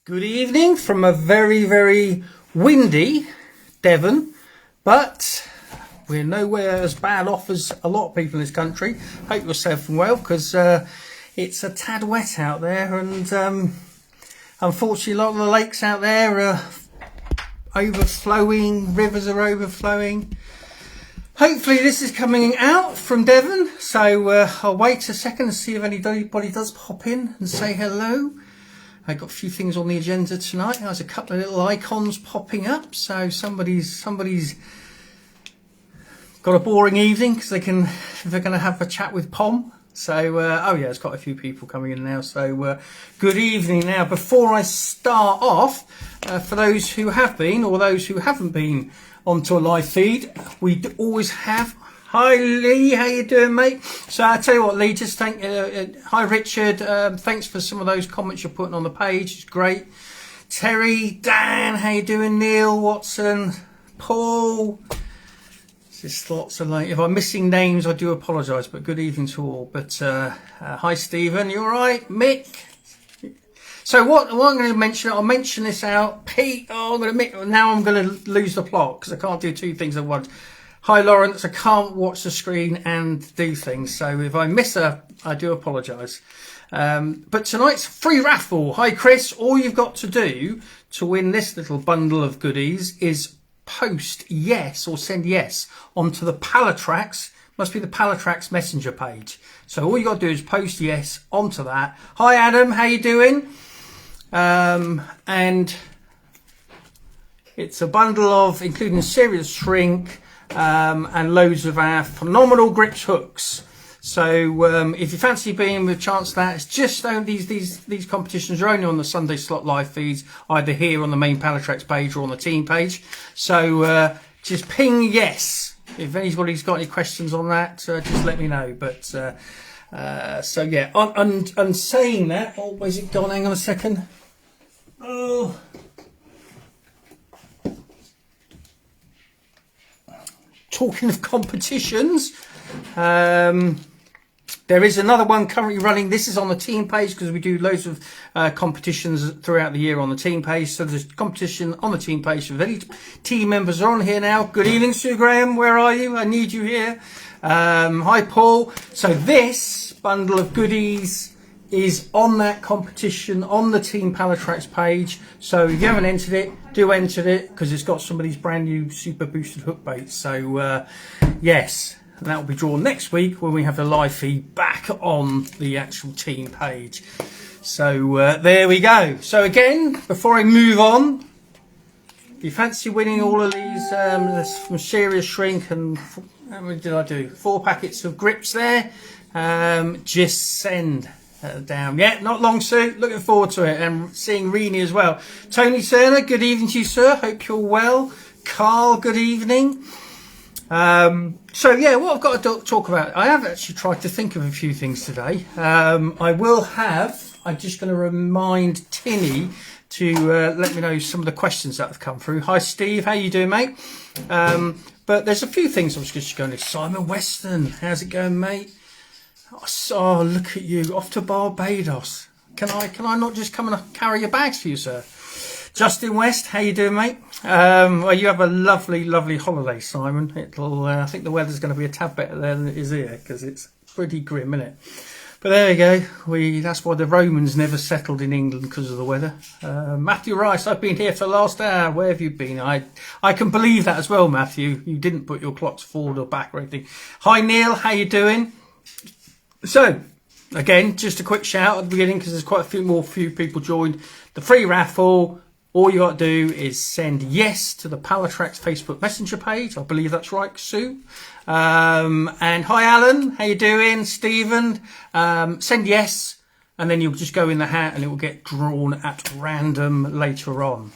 Good evening from a very, very windy Devon, but we're nowhere as bad off as a lot of people in this country. Hope you're safe and well, because it's a tad wet out there, and unfortunately a lot of the lakes out there are overflowing, rivers are overflowing. Hopefully this is coming out from Devon, so I'll wait a second and see if anybody does pop in and say hello. I've got a few things on the agenda tonight. There's a couple of little icons popping up, so somebody's got a boring evening because they're going to have a chat with Pom. So oh yeah, there's quite a few people coming in now. So good evening. Now, before I start off, for those who have been or those who haven't been onto a live feed, we always have. Hi Lee, how you doing, mate? So I tell you what, Lee, just thank hi Richard, thanks for some of those comments you're putting on the page. It's great. Terry, Dan, how you doing? Neil, Watson, Paul. Just lots of like, if I'm missing names, I do apologise, but good evening to all. But hi Stephen, you all right? Mick. So what I'm going to mention, I'll mention this out. Pete, oh, now I'm going to lose the plot because I can't do two things at once. Hi Lawrence, I can't watch the screen and do things, so if I miss her, I do apologise. But tonight's free raffle. Hi Chris, all you've got to do to win this little bundle of goodies is post yes or send yes onto the Pallatrax, must be the Pallatrax messenger page. So all you got to do is post yes onto that. Hi Adam, how you doing? And it's a bundle of, including serious shrink, and loads of our phenomenal grips hooks. So if you fancy being with a chance of that, it's just these competitions are only on the Sunday slot live feeds, either here on the main Pallatrax page or on the team page. So just ping yes if anybody's got any questions on that. Just let me know. But so yeah, and saying that, oh, where's it gone? Hang on a second. Oh. Talking of competitions, there is another one currently running. This is on the team page because we do loads of competitions throughout the year on the team page. So there's competition on the team page. If any team members are on here now, good evening, Sue Graham. Where are you? I need you here. Hi, Paul. So this bundle of goodies is on that competition on the Team Pallatrax page. So if you haven't entered it, do enter it because it's got some of these brand new super boosted hook baits. So yes, and that will be drawn next week when we have the live feed back on the actual team page. So there we go. So again, before I move on, if you fancy winning all of these, there's from Serious Shrink and how many did I do? 4 packets of grips there. Just send down. Yeah, not long, Sue. Looking forward to it and seeing Rini as well. Tony Turner, good evening to you, sir. Hope you're well. Carl, good evening. So yeah, what I've got to talk about, I have actually tried to think of a few things today. I'm just going to remind Tinny to let me know some of the questions that have come through. Hi Steve, how you doing, mate? But there's a few things I was just going to. Simon Weston, how's it going, mate? Oh, look at you, off to Barbados. Can I not just come and carry your bags for you, sir? Justin West, how you doing, mate? Well, you have a lovely, lovely holiday, Simon. I think the weather's going to be a tad better there than it is here, because it's pretty grim, isn't it? But there you go. That's why the Romans never settled in England, because of the weather. Matthew Rice, I've been here for the last hour. Where have you been? I can believe that as well, Matthew. You didn't put your clocks forward or back or anything. Hi, Neil, how you doing? So, again, just a quick shout at the beginning because there's quite a few people joined. The free raffle, all you got to do is send yes to the Pallatrax Facebook Messenger page. I believe that's right, Sue. And hi, Alan. How you doing? Stephen. Send yes, and then you'll just go in the hat and it will get drawn at random later on.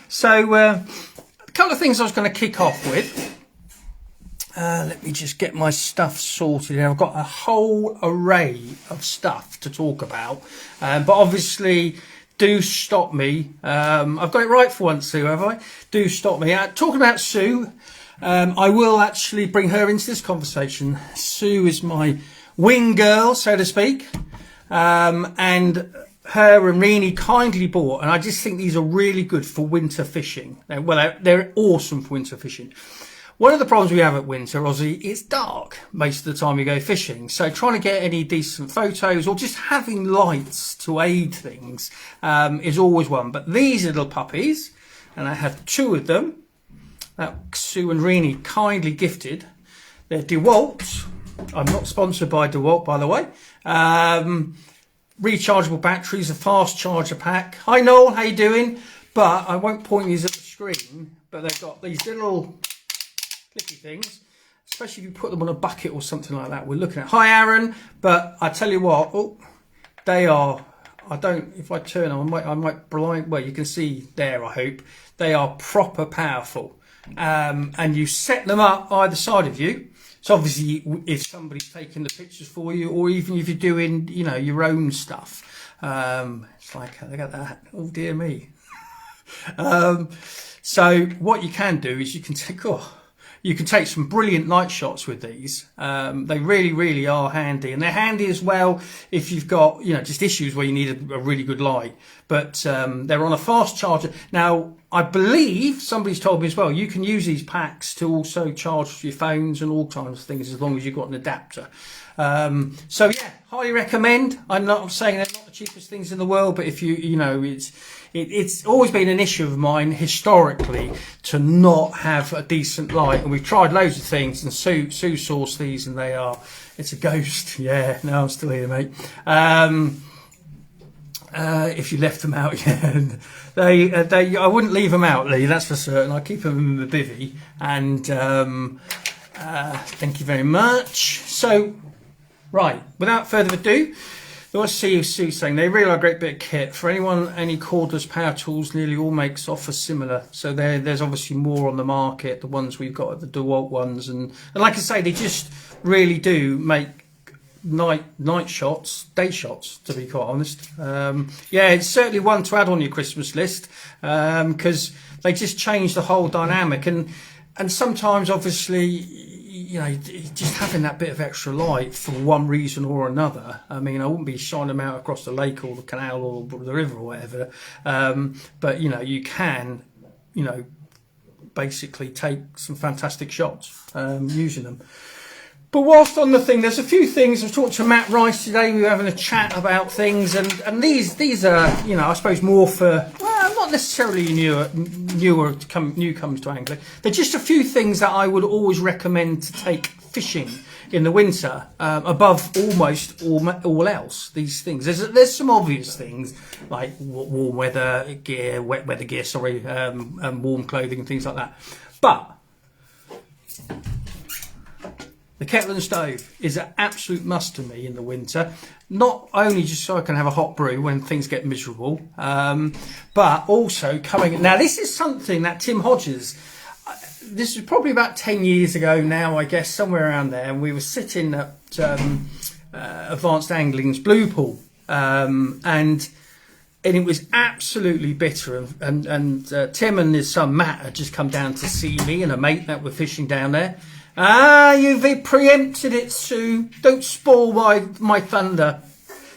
So, a couple of things I was going to kick off with. Let me just get my stuff sorted. I've got a whole array of stuff to talk about, but obviously do stop me. I've got it right for once, Sue, have I? Do stop me. Talking about Sue, I will actually bring her into this conversation. Sue is my wing girl, so to speak, and her and Rini kindly bought, and I just think these are really good for winter fishing. They're awesome for winter fishing. One of the problems we have at winter, Ozzy, it's dark most of the time we go fishing. So trying to get any decent photos or just having lights to aid things is always one. But these little puppies, and I have 2 of them, that Sue and Rini kindly gifted. They're DeWalt. I'm not sponsored by DeWalt, by the way. Rechargeable batteries, a fast charger pack. Hi Noel, how you doing? But I won't point these at the screen, but they've got these little clicky things, especially if you put them on a bucket or something like that. We're looking at, hi Aaron, but I tell you what, they are, if I turn on, I might blind, well, you can see there, I hope, they are proper powerful. And you set them up either side of you. So obviously if somebody's taking the pictures for you, or even if you're doing, you know, your own stuff, it's like, look at that, oh dear me. So what you can do is you can take some brilliant night shots with these. They really, really are handy, and they're handy as well if you've got, you know, just issues where you need a really good light. But they're on a fast charger. Now, I believe somebody's told me as well, you can use these packs to also charge your phones and all kinds of things as long as you've got an adapter. So yeah, highly recommend. I'm not saying they're not the cheapest things in the world, but if you know, it's always been an issue of mine historically to not have a decent light, and we've tried loads of things, and Sue sourced these, and it's a ghost. Yeah, no, I'm still here, mate. If you left them out, yeah, I wouldn't leave them out, Lee, that's for certain. I keep them in the bivvy, and thank you very much. So, right, without further ado, let's see Sue saying they really are a great bit of kit. For anyone, any cordless power tools, nearly all makes offer similar. So there's obviously more on the market. The ones we've got are the DeWalt ones, and like I say, they just really do make night shots, day shots, to be quite honest. Yeah, it's certainly one to add on your Christmas list, because they just change the whole dynamic, and sometimes obviously, you know, just having that bit of extra light for one reason or another. I mean, I wouldn't be shining them out across the lake or the canal or the river or whatever, but you know, you can, you know, basically take some fantastic shots using them. But whilst on the thing, there's a few things. I was talking to Matt Rice today. We were having a chat about things, and these are, you know, I suppose more for, well, not necessarily newcomers to angling. They're just a few things that I would always recommend to take fishing in the winter, above almost all else. These things. There's some obvious things like warm weather gear, wet weather gear, and warm clothing and things like that. But the kettle and stove is an absolute must to me in the winter, not only just so I can have a hot brew when things get miserable, but also now this is something that Tim Hodges, this was probably about 10 years ago now, I guess, somewhere around there, and we were sitting at Advanced Angling's Blue Pool, and it was absolutely bitter, and Tim and his son Matt had just come down to see me and a mate that were fishing down there. You've preempted it, Sue. Don't spoil my thunder.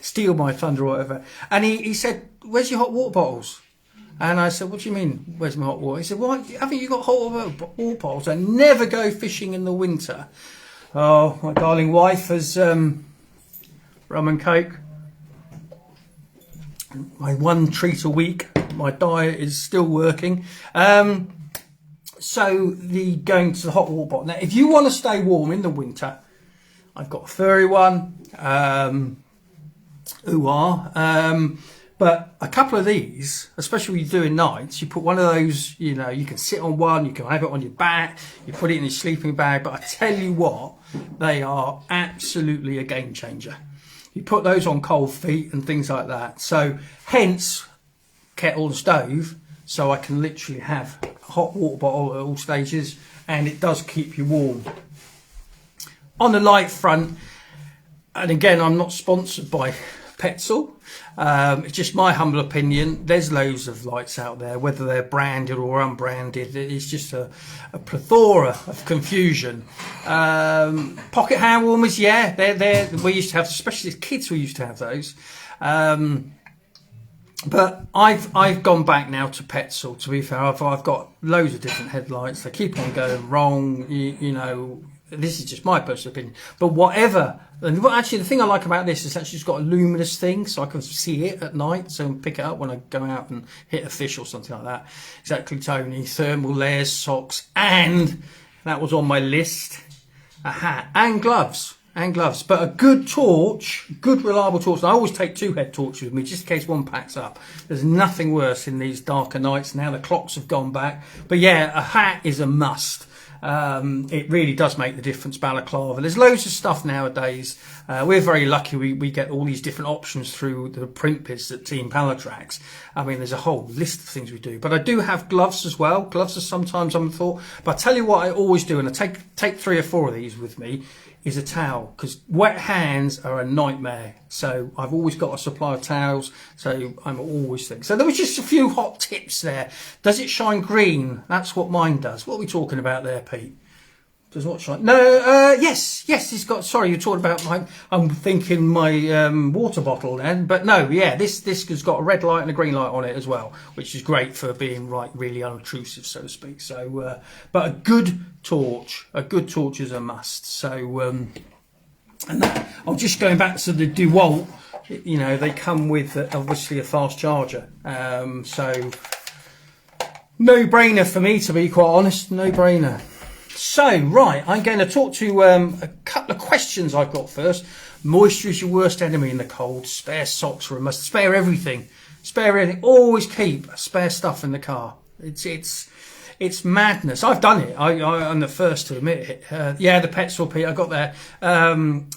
Steal my thunder or whatever. And he said, where's your hot water bottles? And I said, what do you mean, where's my hot water? He said, well, haven't you got hot water bottles? I never go fishing in the winter. Oh, my darling wife has rum and coke. My one treat a week. My diet is still working. So the going to the hot water bottle. Now, if you want to stay warm in the winter, I've got a furry one. But a couple of these, especially when you're doing nights, you put one of those, you know, you can sit on one, you can have it on your back, you put it in your sleeping bag. But I tell you what, they are absolutely a game changer. You put those on cold feet and things like that. So hence kettle and stove, so I can literally have a hot water bottle at all stages, and it does keep you warm. On the light front, and again, I'm not sponsored by Petzl, it's just my humble opinion, there's loads of lights out there, whether they're branded or unbranded. It's just a plethora of confusion. Pocket hand warmers, yeah, they're we used to have, especially as kids, we used to have those. But I've gone back now to Petzl. To be fair, I've got loads of different headlights. They keep on going wrong. You know, this is just my personal opinion. But whatever. And actually, the thing I like about this is actually it's got a luminous thing, so I can see it at night. So I can pick it up when I go out and hit a fish or something like that. Exactly, Tony. Thermal layers, socks, and that was on my list. A hat and gloves. But a good torch, good reliable torch. And I always take 2 head torches with me just in case one packs up. There's nothing worse in these darker nights. Now the clocks have gone back. But yeah, a hat is a must. It really does make the difference, balaclava. There's loads of stuff nowadays. We're very lucky we get all these different options through the print bits at Team Pallatrax. I mean, there's a whole list of things we do. But I do have gloves as well. Gloves are sometimes I'm thought. But I tell you what I always do, and I take 3 or 4 of these with me, is a towel, because wet hands are a nightmare. So I've always got a supply of towels, so I'm always thinking. So there was just a few hot tips there. Does it shine green? That's what mine does. What are we talking about there, Pete? Does what shine? No, yes, it's got, sorry, you're talking about I'm thinking my water bottle then, but no, yeah, this has got a red light and a green light on it as well, which is great for being really unobtrusive, so to speak. So, but a good torch is a must. So, and that, I'm just going back to the DeWalt, you know, they come with obviously a fast charger, so no brainer for me, to be quite honest, no brainer. So, right, I'm going to talk to a couple of questions I've got first. Moisture is your worst enemy in the cold. Spare socks are a must. Spare everything. Spare everything. Always keep spare stuff in the car. It's madness. I've done it. I'm the first to admit it. Yeah, the Petzl, Pete, I got there.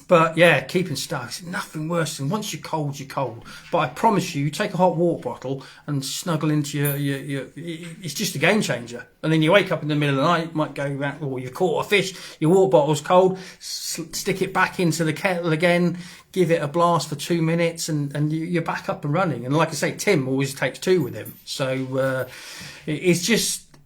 But yeah, keeping stuff. Nothing worse than once you're cold, you're cold. But I promise you, take a hot water bottle and snuggle into your it's just a game changer. And then you wake up in the middle of the night, might go back, or you've caught a fish, your water bottle's cold, stick it back into the kettle again, give it a blast for 2 minutes, and you're back up and running. And like I say, Tim always takes 2 with him. So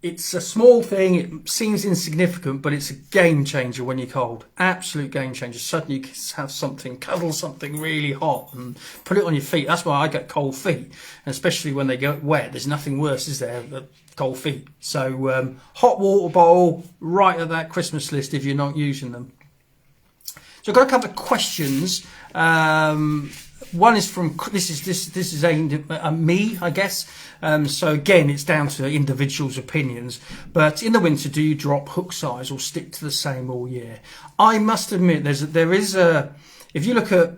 it's a small thing, it seems insignificant, but it's a game changer when you're cold. Absolute game changer. Suddenly you can have something, cuddle something really hot and put it on your feet. That's why I get cold feet. And especially when they get wet, there's nothing worse, is there, than cold feet. So hot water bottle, right at that Christmas list if you're not using them. So I've got a couple of questions. One is from, this is aimed at me, I guess. So again, it's down to individuals' opinions. But in the winter, do you drop hook size or stick to the same all year? I must admit, there is a. If you look at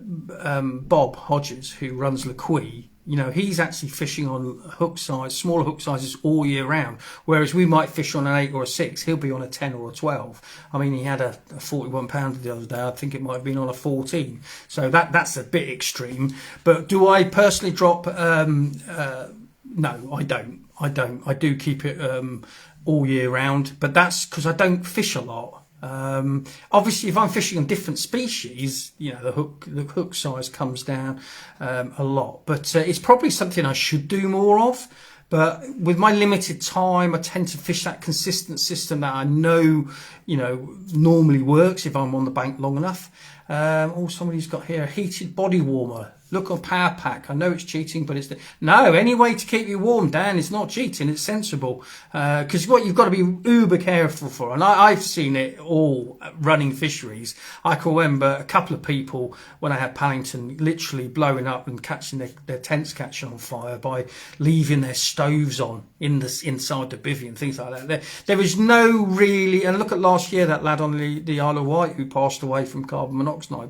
Bob Hodges, who runs Lequy, you know, he's actually fishing on hook size, smaller hook sizes all year round. Whereas we might fish on an 8 or a 6, he'll be on a 10 or a 12. I mean, he had a 41 pounder the other day. I think it might have been on a 14. So that's a bit extreme. But do I personally drop? No, I don't. I do keep it all year round, but that's because I don't fish a lot. Obviously, if I'm fishing on different species, you know, the hook size comes down a lot. But it's probably something I should do more of. But with my limited time, I tend to fish that consistent system that I know, you know, normally works if I'm on the bank long enough. Oh, somebody's got here a heated body warmer. Look on Power Pack. I know it's cheating, but no, any way to keep you warm, Dan, it's not cheating, it's sensible. Because what you've got to be uber careful for, and I've seen it all running fisheries. I can remember a couple of people when I had Paddington literally blowing up and catching their tents catching on fire by leaving their stoves on inside the bivvy and things like that. There is no really, and look at last year, that lad on the Isle of Wight who passed away from carbon monoxide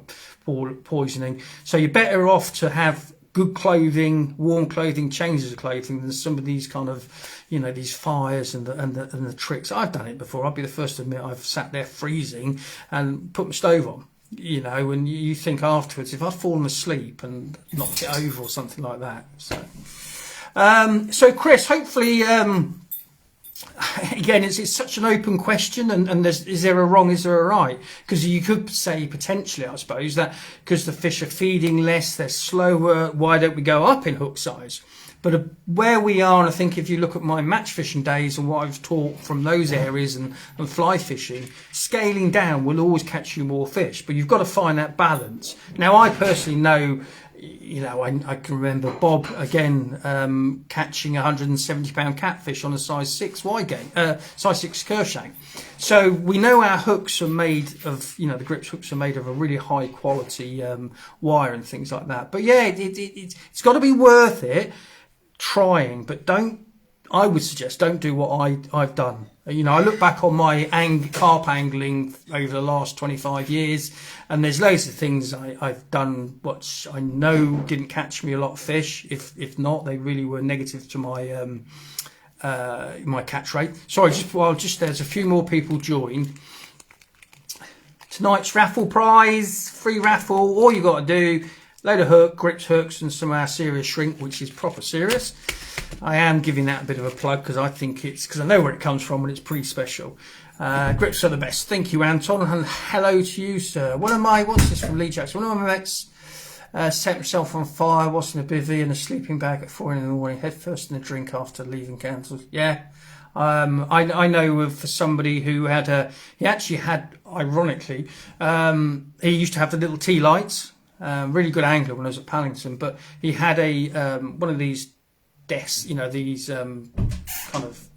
poisoning. So you're better off to have good clothing, warm clothing, changes of clothing than some of these kind of, you know, these fires and the tricks. I've done it before. I'll be the first to admit I've sat there freezing and put my stove on, you know, and you think afterwards, if I'd fallen asleep and knocked it over or something like that. So Chris, hopefully, again, it's such an open question, and is there a wrong, is there a right? Because you could say potentially, I suppose, that because the fish are feeding less, they're slower, why don't we go up in hook size? But where we are, and I think if you look at my match fishing days and what I've taught from those areas and fly fishing, scaling down will always catch you more fish, but you've got to find that balance. Now, I personally know, you know, I can remember Bob again catching a 170-pound catfish on a size 6 size 6 Kershank. So we know our hooks are made of, you know, the grips hooks are made of a really high quality wire and things like that. But yeah, it's got to be worth it trying, but I would suggest don't do what I've done. You know, I look back on my carp angling over the last 25 years, and there's loads of things I've done which I know didn't catch me a lot of fish. If not, they really were negative to my my catch rate. Sorry, just there's a few more people joined. Tonight's raffle prize, free raffle. All you got to do, load of grips hooks, and some of our serious shrink, which is proper serious. I am giving that a bit of a plug because I think because I know where it comes from and it's pretty special. Grips are the best. Thank you, Anton, and hello to you, sir. What's this from Lee Jackson? One of my mates set himself on fire, was in a bivvy and a sleeping bag at 4 in the morning, head first in a drink after leaving candles. Yeah. I know of somebody who he actually had, ironically, he used to have the little tea lights, really good angler when I was at Pallatrax, but he had one of these desks, you know, these kind of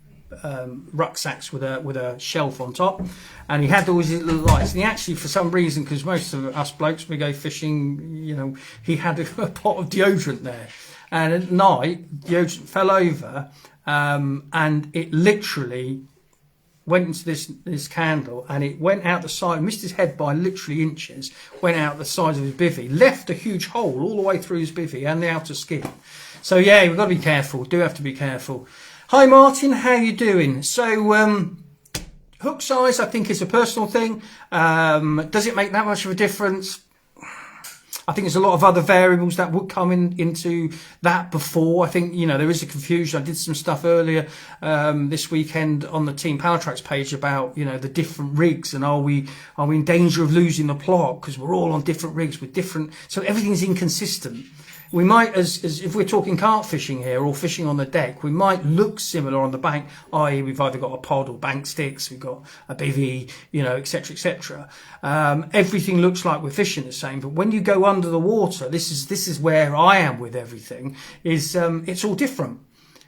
rucksacks with a shelf on top, and he had all his little lights, and he actually, for some reason, because most of us blokes, we go fishing, you know, he had a pot of deodorant there, and at night deodorant fell over, and it literally went into this candle, and it went out the side, missed his head by literally inches, went out the side of his bivvy, left a huge hole all the way through his bivvy and the outer skin. So yeah, we've got to be careful, do have to be careful. Hi Martin, how you doing? So hook size, I think, is a personal thing. Does it make that much of a difference? I think there's a lot of other variables that would come into that before. I think, you know, there is a confusion. I did some stuff earlier this weekend on the Team Pallatrax page about, you know, the different rigs, and are we in danger of losing the plot because we're all on different rigs with different, so everything's inconsistent. We might, as if we're talking carp fishing here or fishing on the deck, we might look similar on the bank, i.e. we've either got a pod or bank sticks, we've got a bivvy, you know, etc., etc. Everything looks like we're fishing the same, but when you go under the water, this is where I am with everything, is it's all different.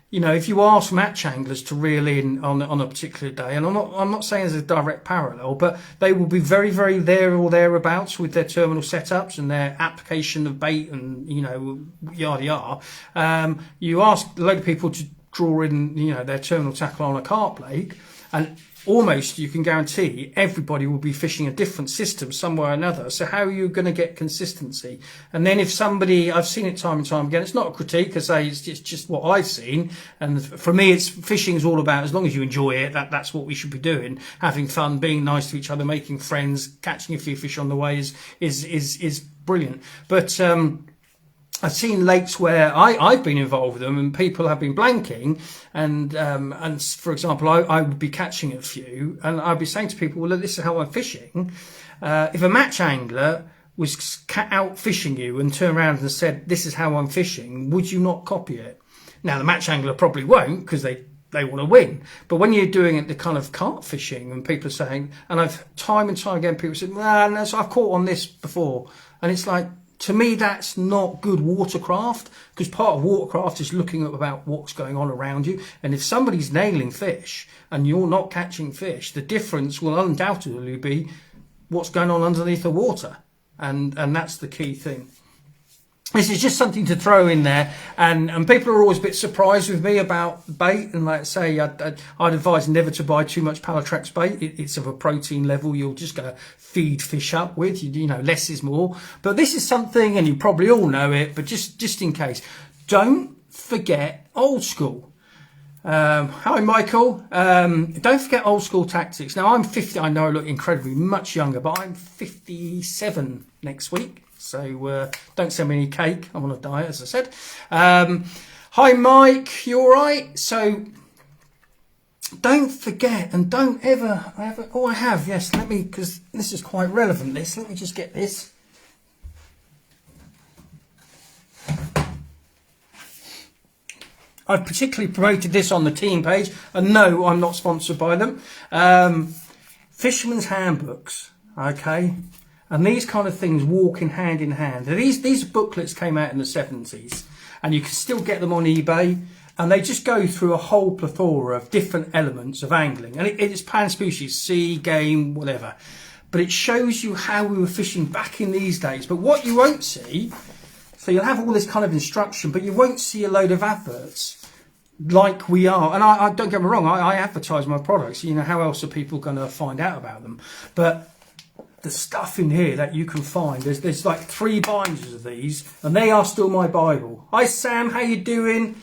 You know, if you ask match anglers to reel in on a particular day, and I'm not saying there's a direct parallel, but they will be very, very there or thereabouts with their terminal setups and their application of bait and, you know, yada yada. You ask a load of people to draw in, you know, their terminal tackle on a carp lake, and almost you can guarantee everybody will be fishing a different system somewhere or another. So how are you going to get consistency? And then if somebody, I've seen it time and time again, it's not a critique, I say it's just what I've seen. And for me, it's fishing is all about, as long as you enjoy it, that's what we should be doing. Having fun, being nice to each other, making friends, catching a few fish on the way is brilliant. But, I've seen lakes where I've been involved with them and people have been blanking, and for example, I would be catching a few, and I'd be saying to people, well, look, this is how I'm fishing. If a match angler was out fishing you and turned around and said, this is how I'm fishing, would you not copy it? Now, the match angler probably won't, because they want to win. But when you're doing it, the kind of carp fishing, and people are saying, and I've time and time again, people said, well, no, so I've caught on this before. And it's like, to me, that's not good watercraft, because part of watercraft is looking at about what's going on around you. And if somebody's nailing fish and you're not catching fish, the difference will undoubtedly be what's going on underneath the water. And that's the key thing. This is just something to throw in there, and people are always a bit surprised with me about bait, and like I say, I'd advise never to buy too much Pallatrax bait. It's of a protein level you're just going to feed fish up with, you know, less is more. But this is something, and you probably all know it, but just in case, don't forget old school. Hi Michael, don't forget old school tactics. Now I'm 50, I know I look incredibly much younger, but I'm 57 next week. So don't send me any cake. I'm on a diet, as I said. Hi, Mike. You all right? So don't forget, and don't ever. I have. Yes. Let me, because this is quite relevant. Let me just get this. I've particularly promoted this on the team page, and no, I'm not sponsored by them. Fisherman's handbooks. Okay. And these kind of things walk in hand. These booklets came out in the 70s, and you can still get them on eBay. And they just go through a whole plethora of different elements of angling. And it's pan-species, sea, game, whatever. But it shows you how we were fishing back in these days. But what you won't see, so you'll have all this kind of instruction, but you won't see a load of adverts like we are. And I don't get me wrong, I advertise my products. You know, how else are people going to find out about them? But the stuff in here that you can find, there's like 3 binders of these, and they are still my Bible. Hi Sam, how you doing?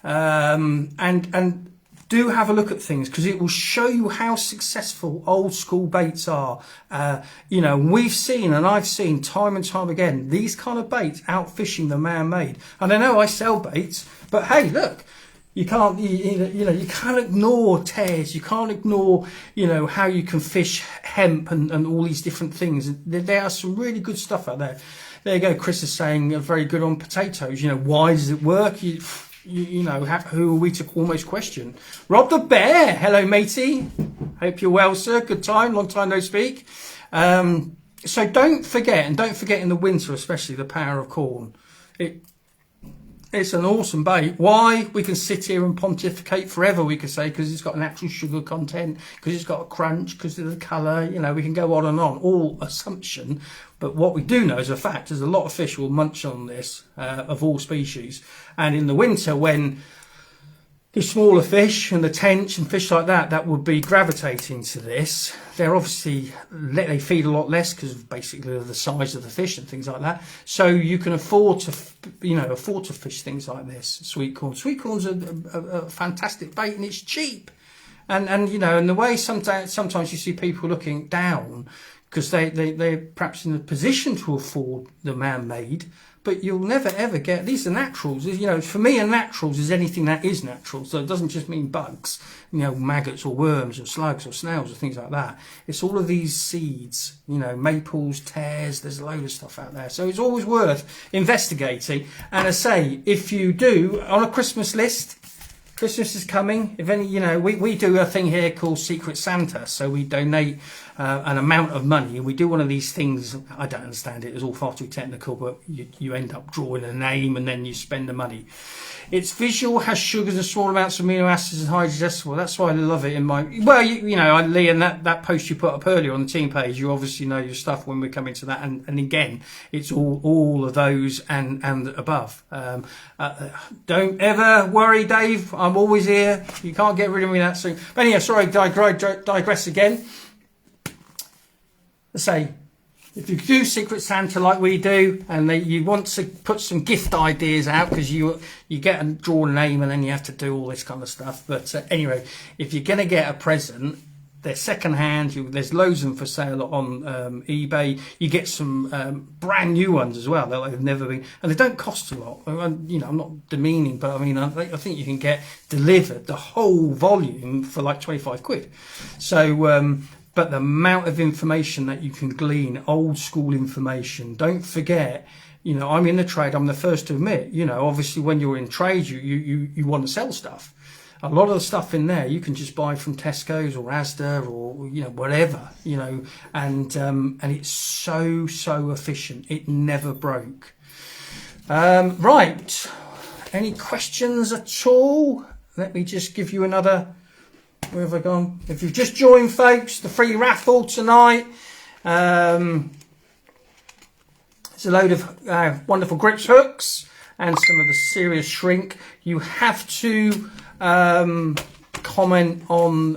And do have a look at things, because it will show you how successful old school baits are. You know, we've seen, and I've seen time and time again, these kind of baits out fishing the man-made. And I know I sell baits, but hey, look, you can't, you know, you can't ignore tears. You can't ignore, you know, how you can fish hemp and all these different things. There are some really good stuff out there. There you go. Chris is saying very good on potatoes. You know, why does it work? You know, who are we to almost question? Rob the Bear, hello matey. Hope you're well, sir. Good time, long time no speak. So don't forget, and don't forget in the winter especially, the power of corn. It's an awesome bait. Why? We can sit here and pontificate forever, we could say, because it's got natural sugar content, because it's got a crunch, because of the colour, you know, we can go on and on, all assumption. But what we do know is a fact is a lot of fish will munch on this, of all species. And in the winter, when the smaller fish and the tench and fish like that would be gravitating to this, they're obviously, they feed a lot less because of basically the size of the fish and things like that. So you can afford to, you know, fish things like this. Sweet corn. Sweet corn's a fantastic bait, and it's cheap. And you know, and the way sometimes you see people looking down because they're perhaps in a position to afford the man-made, but you'll never ever get, these are naturals. You know, for me, a naturals is anything that is natural. So it doesn't just mean bugs, you know, maggots or worms or slugs or snails or things like that. It's all of these seeds, you know, maples, tares, there's a load of stuff out there. So it's always worth investigating. And I say, if you do, on a Christmas list, Christmas is coming. If any, you know, we do a thing here called Secret Santa. So we donate an amount of money, and we do one of these things. I don't understand it. It's all far too technical, but you end up drawing a name and then you spend the money. It's visual, has sugars and small amounts of amino acids and highly digestible. That's why I love it in my, well, you know, Lee, and that post you put up earlier on the team page, you obviously know your stuff when we come into that. And again, it's all of those and above. Don't ever worry, Dave. I'm always here. You can't get rid of me that soon. But anyway, sorry, digress again. Let's say, if you do Secret Santa like we do, and you want to put some gift ideas out, because you get and draw a name and then you have to do all this kind of stuff. But anyway, if you're going to get a present, they're second hand. There's loads of them for sale on eBay. You get some brand new ones as well. They've never been, and they don't cost a lot. You know, I'm not demeaning, but I mean, I think you can get delivered the whole volume for like 25 quid. So. But the amount of information that you can glean, old school information, don't forget, you know, I'm in the trade, I'm the first to admit, you know, obviously when you're in trade, you want to sell stuff. A lot of the stuff in there you can just buy from Tesco's or Asda or, you know, whatever, you know, and it's so efficient. It never broke. Right. Any questions at all? Let me just give you another. Where have I gone? If you've just joined, folks, the free raffle tonight. There's a load of wonderful grips hooks and some of the serious shrink. You have to comment on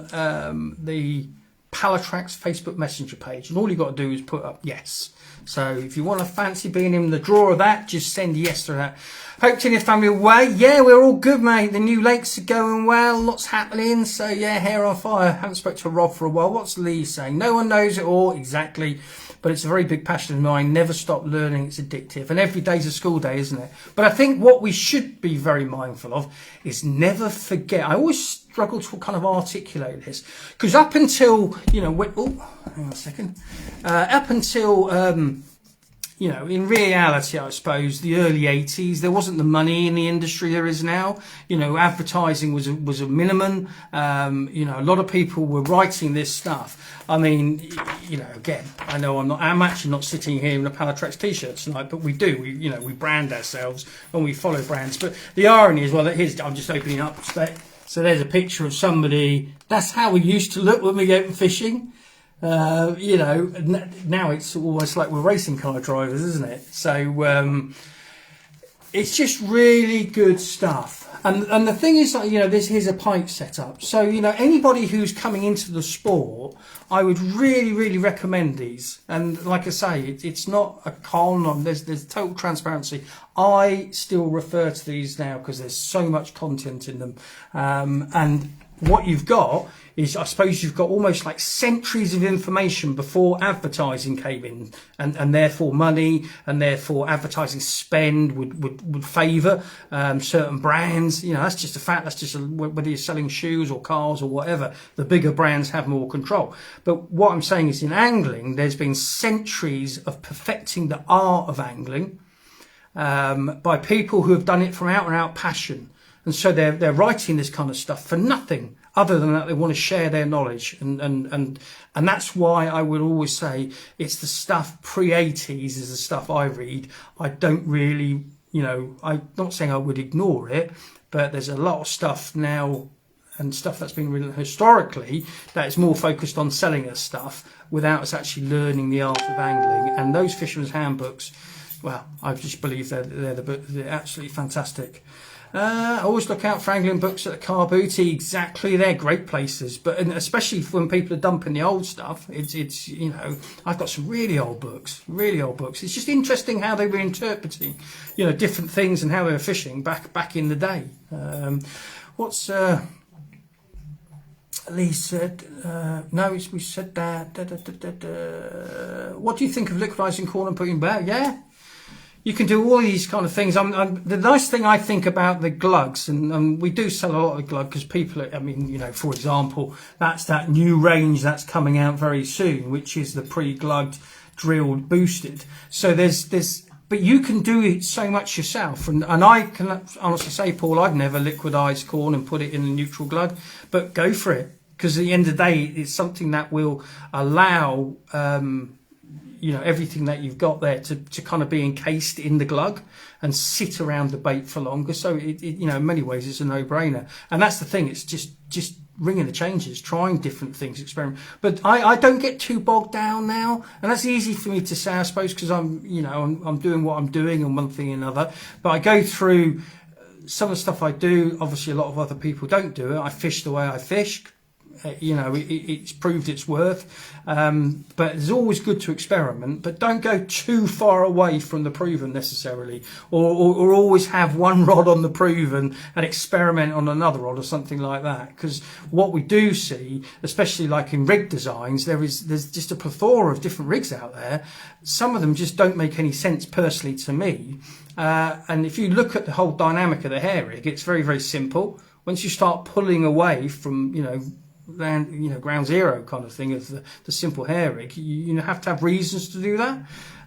the Pallatrax Facebook Messenger page, and all you've got to do is put up yes. So if you want to fancy being in the draw of that, just send yes to that. Hope to your family away. Yeah, we're all good, mate. The new lakes are going well. Lots happening. So yeah, hair on fire. Haven't spoke to Rob for a while. What's Lee saying? No one knows it all. Exactly. But it's a very big passion of mine. Never stop learning. It's addictive. And every day's a school day, isn't it? But I think what we should be very mindful of is never forget. I always struggle to kind of articulate this. Because up until, you know, hang on a second. Up until, you know, in reality, I suppose the early 80s, there wasn't the money in the industry there is now. You know, advertising was a minimum. You know, a lot of people were writing this stuff. I mean, you know, again, I'm actually not sitting here in a Pallatrax t-shirt tonight, but we do. We brand ourselves and we follow brands. But the irony is, well, I'm just opening up. So there's a picture of somebody. That's how we used to look when we go fishing. You know, now it's almost like we're racing car drivers, isn't it? So it's just really good stuff. And the thing is, like, you know, here's a pipe setup. So, you know, anybody who's coming into the sport, I would really, really recommend these. And like I say, it's not a con. There's total transparency. I still refer to these now because there's so much content in them. And what you've got is, I suppose you've got almost like centuries of information before advertising came in, and therefore money, and therefore advertising spend would favour certain brands. You know, that's just a fact. That's just whether you're selling shoes or cars or whatever, the bigger brands have more control. But what I'm saying is, in angling, there's been centuries of perfecting the art of angling by people who have done it from out and out passion. And so they're writing this kind of stuff for nothing other than that they want to share their knowledge. And that's why I would always say it's the stuff pre-80s is the stuff I read. I don't really, you know, I'm not saying I would ignore it, but there's a lot of stuff now and stuff that's been written historically that is more focused on selling us stuff without us actually learning the art of angling. And those fisherman's handbooks, well, I just believe they're absolutely fantastic. Always look out for angling books at the car booty. Exactly, they're great places. But especially when people are dumping the old stuff, it's you know, I've got some really old books. It's just interesting how they were interpreting, you know, different things and how they were fishing back in the day. What's Lee said? No, we said that. What do you think of liquidizing corn and putting back? Yeah. You can do all these kind of things. The nice thing I think about the glugs, and we do sell a lot of glug because people, I mean, you know, for example, that's that new range that's coming out very soon, which is the pre-glugged, drilled, boosted. So but you can do it so much yourself. And I can honestly say, Paul, I've never liquidized corn and put it in a neutral glug, but go for it. Because at the end of the day, it's something that will allow, you know, everything that you've got there to kind of be encased in the glug and sit around the bait for longer. So you know, in many ways it's a no-brainer. And that's the thing, it's just ringing the changes, trying different things, experiment. But I don't get too bogged down now, and that's easy for me to say, I suppose, because I'm doing what I'm doing and one thing and another. But I go through some of the stuff I do. Obviously a lot of other people don't do it. I fish the way I fish. You know, it's proved its worth, but it's always good to experiment, but don't go too far away from the proven necessarily, or always have one rod on the proven and experiment on another rod or something like that. Because what we do see, especially like in rig designs, there's just a plethora of different rigs out there. Some of them just don't make any sense personally to me, and if you look at the whole dynamic of the hair rig, it's very, very simple. Once you start pulling away from, you know, ground zero kind of thing of the simple hair rig, you have to have reasons to do that,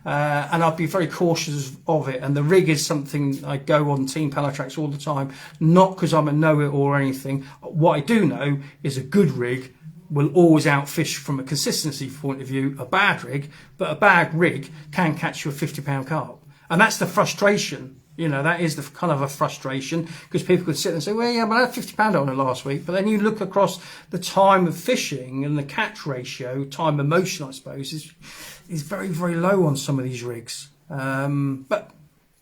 and I'd be very cautious of it. And the rig is something I go on Team Pallatrax all the time, not because I'm a know-it-all or anything. What I do know is a good rig will always outfish from a consistency point of view a bad rig, but a bad rig can catch you a 50-pound carp, and that's the frustration. You know, that is the kind of a frustration, because people could sit and say, well, yeah, but I had 50 pound on it last week. But then you look across the time of fishing and the catch ratio, time and motion, I suppose, is very, very low on some of these rigs. But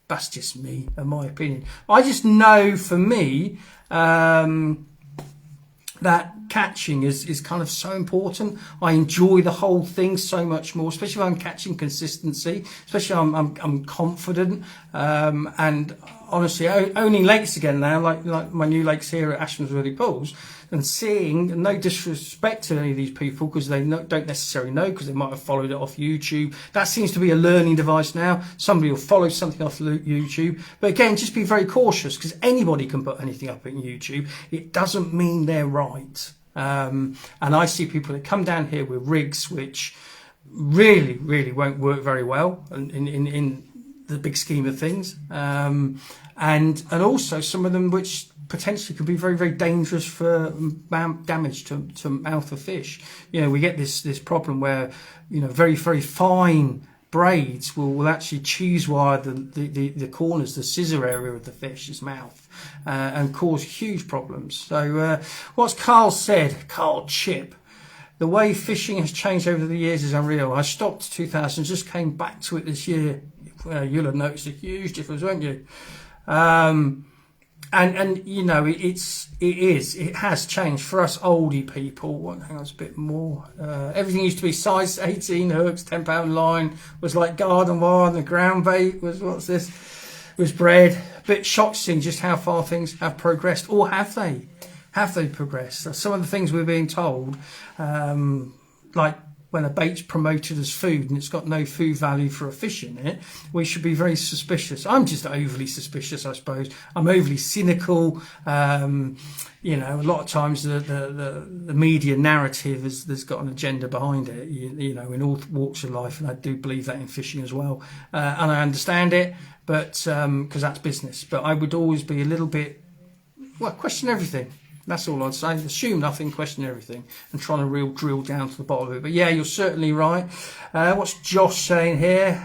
that's just me and my opinion. I just know for me, that catching is kind of so important. I enjoy the whole thing so much more, especially if I'm catching consistency, especially I'm confident, and honestly owning lakes again now, like my new lakes here at Ashmansworthy Pools, and seeing, and no disrespect to any of these people because they don't necessarily know, because they might have followed it off YouTube. That seems to be a learning device now. Somebody will follow something off YouTube, but again, just be very cautious, because anybody can put anything up on YouTube. It doesn't mean they're right. And I see people that come down here with rigs which really won't work very well in the big scheme of things, and also some of them which potentially could be very dangerous for damage to mouth of fish. We get this problem where very fine braids will actually cheese wire the corners, the scissor area of the fish's mouth, and cause huge problems. So what's Carl said, Carl Chip, the way fishing has changed over the years is unreal. I stopped 2000, just came back to it this year. You'll have noticed a huge difference, won't you? And it has changed for us oldie people. Hang on, it's a bit more. Everything used to be size 18 hooks, £10 line was like garden wire, and the ground bait was was bred. A bit shocking just how far things have progressed, or have they? Have they progressed? Some of the things we're being told, like when a bait's promoted as food and it's got no food value for a fish in it, we should be very suspicious. I'm just overly suspicious, I suppose. I'm overly cynical. A lot of times the media narrative has got an agenda behind it, in all walks of life, and I do believe that in fishing as well. And I understand it, but because that's business. But I would always be a little bit, question everything. That's all I'd say. Assume nothing, question everything, and trying to drill down to the bottom of it. But yeah, you're certainly right. What's Josh saying here?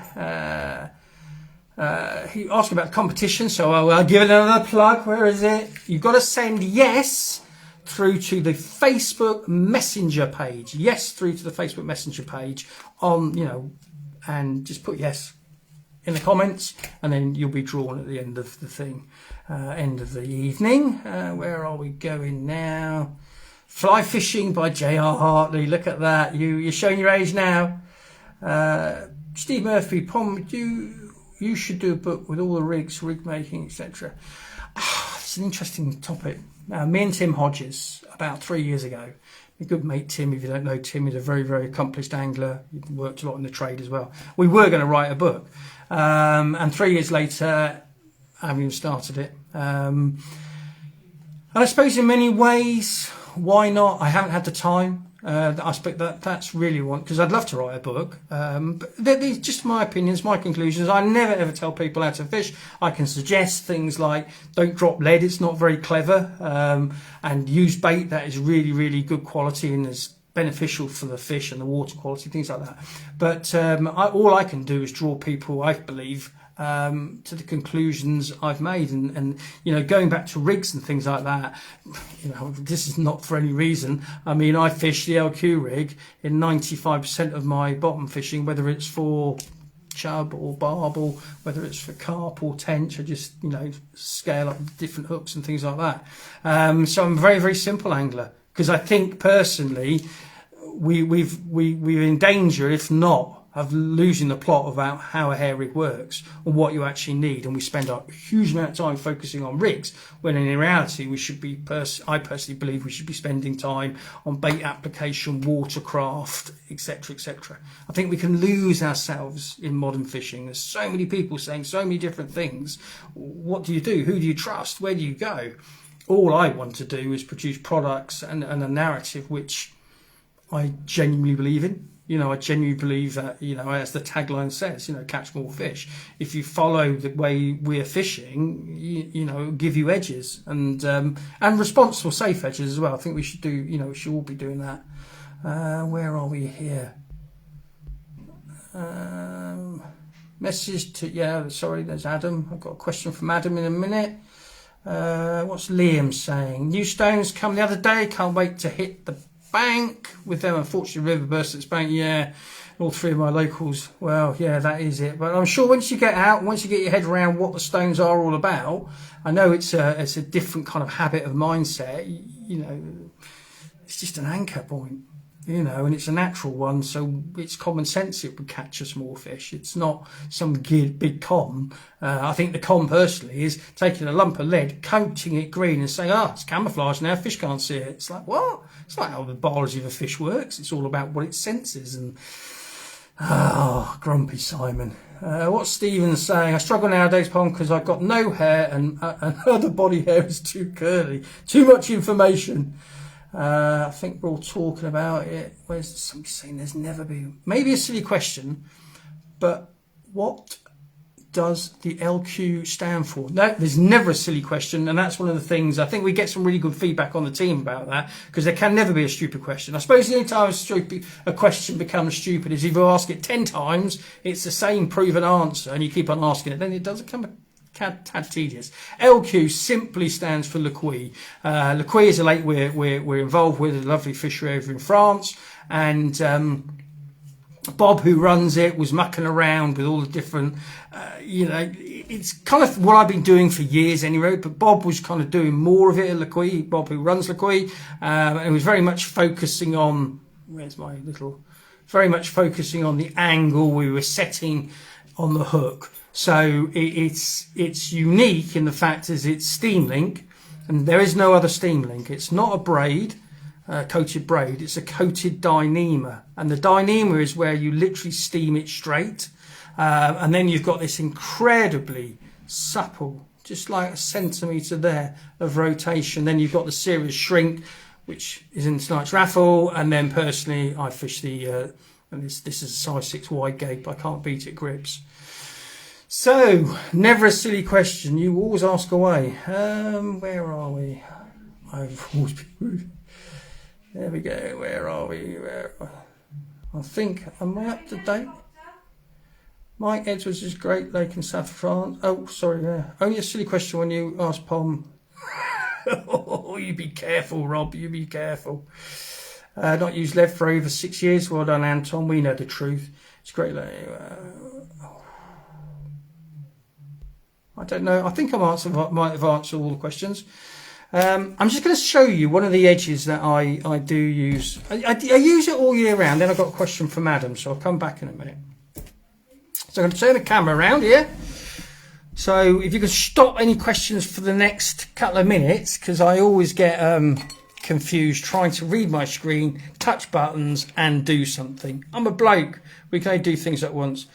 He asked about competition, so I'll give it another plug. Where is it? You've got to send yes through to the Facebook Messenger page. Yes, through to the Facebook Messenger page and just put yes in the comments, and then you'll be drawn at the end of the thing, end of the evening. Where are we going now? Fly Fishing by J.R. Hartley. Look at that. You're showing your age now. Steve Murphy, Pom, you should do a book with all the rigs, rig making, etc. It's an interesting topic. Me and Tim Hodges, about 3 years ago, my good mate Tim, if you don't know Tim, he's a very accomplished angler. He worked a lot in the trade as well. We were going to write a book. And 3 years later, I haven't even started it. And I suppose in many ways, why not? I haven't had the time. I suppose that's really one, because I'd love to write a book. But these just my opinions, my conclusions. I never ever tell people how to fish. I can suggest things like don't drop lead, it's not very clever, and use bait that is really good quality and is beneficial for the fish and the water quality, things like that. But all I can do is draw people, I believe, to the conclusions I've made, and going back to rigs and things like that, this is not for any reason. I mean, I fish the LQ rig in 95% of my bottom fishing, whether it's for chub or barbel, whether it's for carp or tench. I just scale up different hooks and things like that. So I'm a very simple angler, because I think personally we're in danger, if not of losing the plot about how a hair rig works and what you actually need, and we spend a huge amount of time focusing on rigs, when in reality we should be I personally believe we should be spending time on bait application, watercraft, etc. I think we can lose ourselves in modern fishing. There's so many people saying so many different things. What do you do? Who do you trust? Where do you go? All I want to do is produce products and a narrative which I genuinely believe in. I genuinely believe that, as the tagline says, catch more fish. If you follow the way we're fishing, it'll give you edges, and responsible, safe edges as well. I think we should do, we should all be doing that. Where are we here? Message to, sorry, there's Adam. I've got a question from Adam in a minute. What's Liam saying? New stones come the other day. Can't wait to hit the bank with them. Unfortunately, river burst its bank. Yeah, all three of my locals. Well, yeah, that is it. But I'm sure once you get out, once you get your head around what the stones are all about, I know it's a different kind of habit of mindset. It's just an anchor point. And it's a natural one, so it's common sense it would catch us more fish. It's not some big con. I think the con personally is taking a lump of lead, coating it green and saying, it's camouflage now, fish can't see it. It's like, what? It's not how the biology of a fish works. It's all about what it senses. And grumpy Simon. What's Stephen saying? I struggle nowadays, Pom, because I've got no hair and other body hair is too curly. Too much information. I think we're all talking about it. Where's somebody saying there's never been? Maybe a silly question, but what does the LQ stand for? No, there's never a silly question, and that's one of the things. I think we get some really good feedback on the team about that, because there can never be a stupid question. I suppose the only time a question becomes stupid is if you ask it 10 times, it's the same proven answer, and you keep on asking it, then it does become a tad tedious. LQ simply stands for Le Quay. Le Quay is a lake we're involved with, a lovely fishery over in France, and Bob, who runs it, was mucking around with all the different, it's kind of what I've been doing for years anyway, but Bob was kind of doing more of it at Le Quay, Bob who runs Le Quay, and was very much focusing on, very much focusing on the angle we were setting on the hook. So it's unique in the fact is it's steam link, and there is no other steam link. It's not a braid, coated braid, it's a coated Dyneema, and the Dyneema is where you literally steam it straight, and then you've got this incredibly supple, just like a centimetre there of rotation. Then you've got the serious shrink, which is in tonight's raffle, and then personally I fish the and this is a size 6 wide gate, but I can't beat it grips. So never a silly question, you always ask away. Where are we? I've always been rude. There we go. Where are we? I think, am I up to date? Mike Edwards is Great Lake in South France. Oh, sorry. Only a silly question when you ask Pom. Oh, you be careful, Rob. You be careful. Not used lead for over 6 years. Well done, Anton. We know the truth. It's Great Lake. I don't know. I think might have answered all the questions. I'm just going to show you one of the edges that I do use. I use it all year round. Then I've got a question from Adam, so I'll come back in a minute. So I'm going to turn the camera around here. So if you could stop any questions for the next couple of minutes, because I always get confused trying to read my screen, touch buttons and do something. I'm a bloke. We can only do things at once.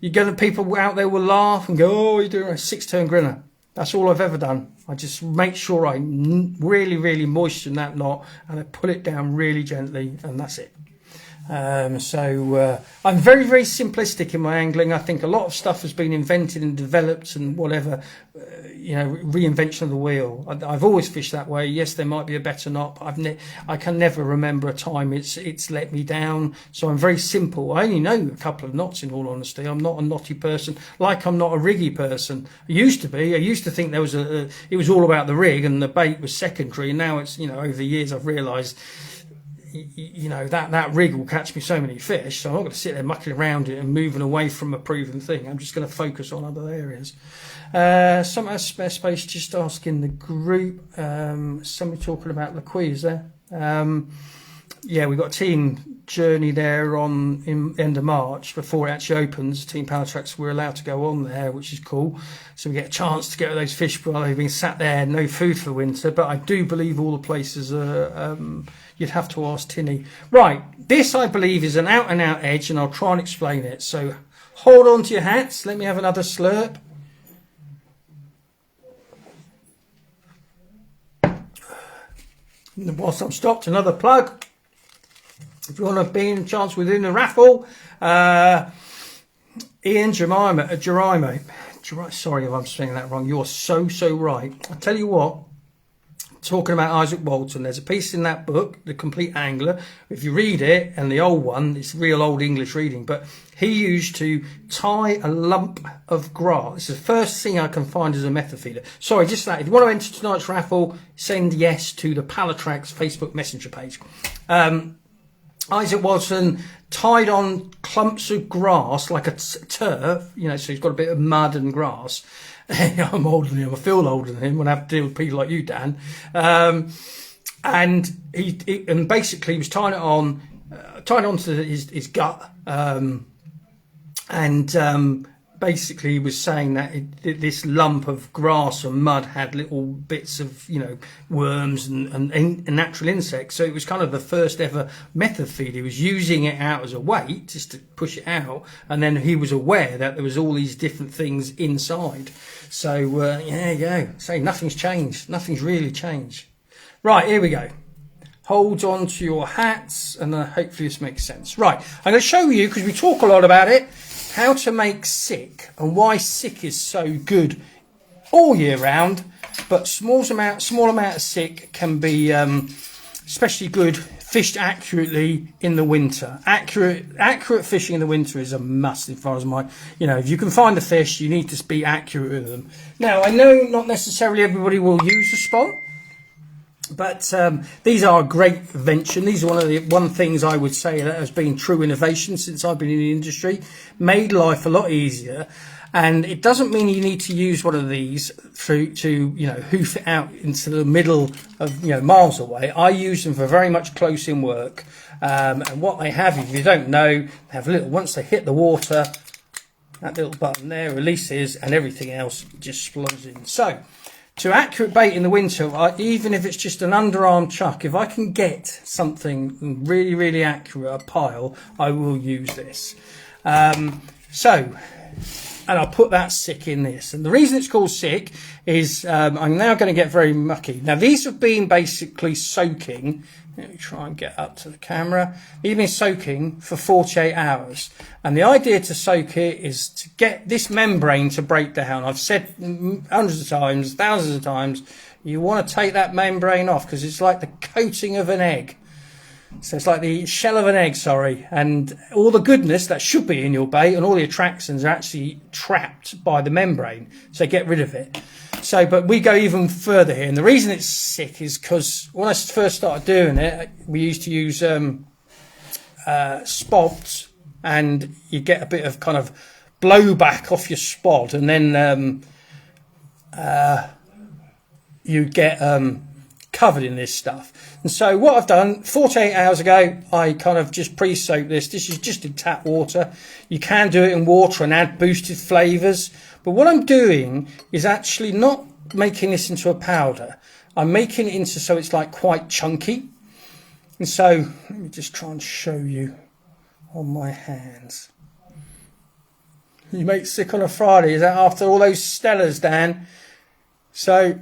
You get the people out there will laugh and go, oh, you're doing a 6-turn grinner. That's all I've ever done. I just make sure I really moisten that knot and I pull it down really gently, and that's it. I'm very simplistic in my angling. I think a lot of stuff has been invented and developed and whatever, reinvention of the wheel. I've always fished that way. Yes, there might be a better knot, but I can never remember a time it's let me down. So I'm very simple. I only know a couple of knots, in all honesty. I'm not a knotty person, like I'm not a riggy person. I used to be. I used to think there was it was all about the rig and the bait was secondary. And now it's, over the years I've realised, that rig will catch me so many fish, so I'm not going to sit there mucking around it and moving away from a proven thing. I'm just going to focus on other areas. Some has spare space, just asking the group. Somebody talking about Le Quay, is there? Yeah, we've got a team journey there in end of March before it actually opens. Team Pallatrax, we're allowed to go on there, which is cool. So we get a chance to get those fish while they've been sat there, no food for winter. But I do believe all the places are, you'd have to ask Tinny. Right, this I believe is an out and out edge, and I'll try and explain it. So hold on to your hats. Let me have another slurp. And whilst I'm stopped, another plug. If you want to be in chance within the raffle, Ian Jerime. Sorry if I'm saying that wrong. You're so right. I tell you what, talking about Isaac Walton, there's a piece in that book, The Complete Angler. If you read it, and the old one, it's real old English reading, but he used to tie a lump of grass. It's the first thing I can find as a method feeder. Sorry, just that. If you want to enter tonight's raffle, send yes to the Pallatrax Facebook Messenger page. Isaac Walton tied on clumps of grass like a turf, so he's got a bit of mud and grass. I'm older than him. I feel older than him when I have to deal with people like you, Dan. And he basically was tying it on, tied onto his gut, and basically he was saying that this lump of grass and mud had little bits of worms and natural insects. So it was kind of the first ever method feed. He was using it out as a weight just to push it out, and then he was aware that there was all these different things inside. So there you go. So nothing's changed. Nothing's really changed. Right, here we go. Hold on to your hats, and hopefully this makes sense. Right, I'm going to show you, because we talk a lot about it, how to make sick and why sick is so good all year round, but small amount of sick can be especially good fished accurately in the winter. Accurate fishing in the winter is a must as far as if you can find the fish, you need to be accurate with them. Now, I know not necessarily everybody will use a spot, but these are a great invention. These are one things I would say that has been true innovation since I've been in the industry. Made life a lot easier, and it doesn't mean you need to use one of these to hoof it out into the middle of miles away. I use them for very much close in work, and what they have, if you don't know, they have once they hit the water, that little button there releases, and everything else just explodes in. So, to accurate bait in the winter, even if it's just an underarm chuck, if I can get something really, really accurate, a pile, I will use this. And I'll put that sick in this. And the reason it's called sick is I'm now going to get very mucky. Now, these have been basically soaking. Let me try and get up to the camera. They've been soaking for 48 hours. And the idea to soak it is to get this membrane to break down. I've said hundreds of times, thousands of times, you want to take that membrane off because it's like the coating of an egg. So it's like the shell of an egg, and all the goodness that should be in your bait and all the attractions are actually trapped by the membrane. So get rid of it. But we go even further here, and the reason it's sick is because when I first started doing it, we used to use spods, and you get a bit of kind of blowback off your spod, and then you get covered in this stuff. And so what I've done 48 hours ago, I kind of just pre-soaked this. This is just in tap water. You can do it in water and add boosted flavours. But what I'm doing is actually not making this into a powder. I'm making it into so it's like quite chunky. And so let me just try and show you on my hands. You make sick on a Friday. Is that after all those Stellas, Dan? So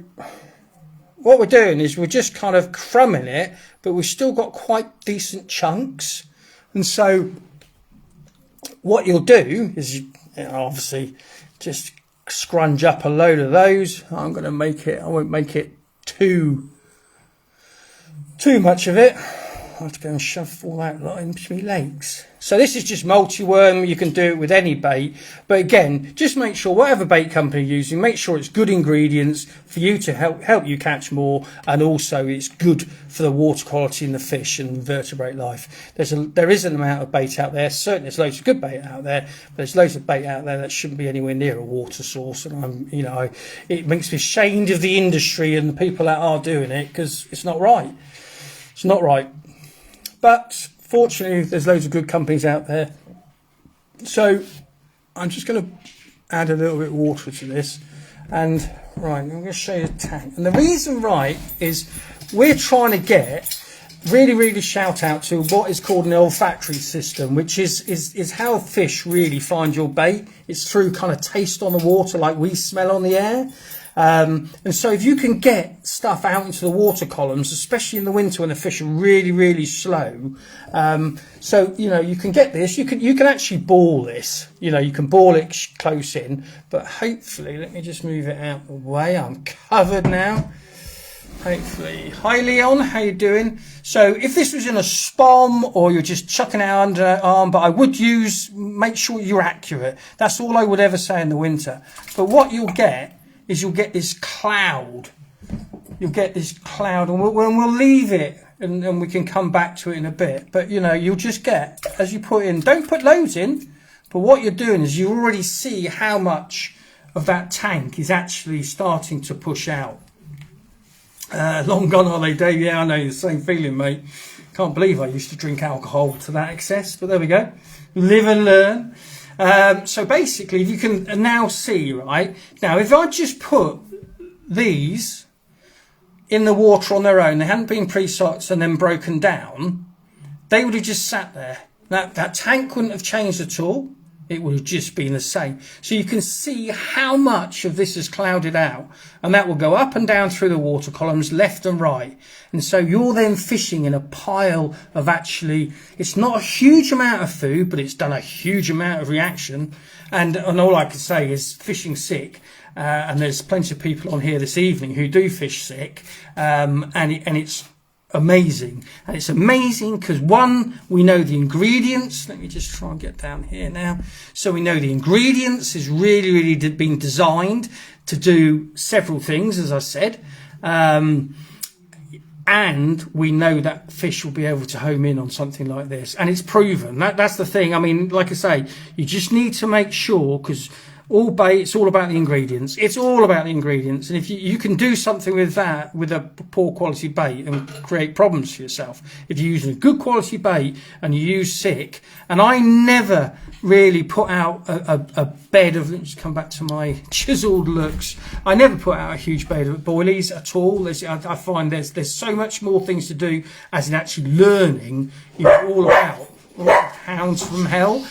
what we're doing is we're just kind of crumbing it, but we've still got quite decent chunks. And so what you'll do is obviously just scrunch up a load of those. I won't make it too much of it. I'll have to go and shove all that lot into my legs. So this is just multi-worm. You can do it with any bait. But again, just make sure whatever bait company you're using, make sure it's good ingredients for you to help you catch more, and also it's good for the water quality in the fish and vertebrate life. There is an amount of bait out there. Certainly there's loads of good bait out there, but there's loads of bait out there that shouldn't be anywhere near a water source. And it makes me ashamed of the industry and the people that are doing it, because it's not right. It's not right. But fortunately, there's loads of good companies out there. So I'm just going to add a little bit of water to this. And right, I'm going to show you the tank. And the reason, is we're trying to get really shout out to what is called an olfactory system, which is how fish really find your bait. It's through kind of taste on the water, like we smell on the air. And so if you can get stuff out into the water columns, especially in the winter when the fish are really slow, so you can get this. You can actually ball this. You can ball it close in, but hopefully, let me just move it out of the way. I'm covered now. Hopefully. Hi Leon, how you doing? So if this was in a spom or you're just chucking it out under an arm, but I would make sure you're accurate. That's all I would ever say in the winter. But what you'll get is you'll get this cloud. You'll get this cloud, and we'll leave it, and we can come back to it in a bit. But you'll just get, as you put in, don't put loads in, but what you're doing is you already see how much of that tank is actually starting to push out. Long gone are they, Dave? Yeah, I know, the same feeling, mate. Can't believe I used to drink alcohol to that excess, but there we go. Live and learn. So basically, you can now see, right? Now, if I just put these in the water on their own, they hadn't been pre-socked and then broken down, they would have just sat there. That tank wouldn't have changed at all. it would have just been the same. So you can see how much of this is clouded out, and that will go up and down through the water columns, left and right. And so you're then fishing in a pile of, actually, it's not a huge amount of food, but it's done a huge amount of reaction. And all I can say is fishing sick. And there's plenty of people on here this evening who do fish sick, and it's amazing. And it's amazing because, one, we know the ingredients. Let me just try and get down here now. So we know the ingredients is really been designed to do several things, as I said. And we know that fish will be able to home in on something like this. And it's proven. That's the thing. I mean, like I say, you just need to make sure, because all bait, it's all about the ingredients. It's all about the ingredients. And if you can do something with that, with a poor quality bait, and create problems for yourself. If you're using a good quality bait and you use sick, and I never really put out a bed of, let's come back to my chiseled looks. I never put out a huge bed of boilies at all. I find there's so much more things to do as in actually learning. It's all about hounds from hell,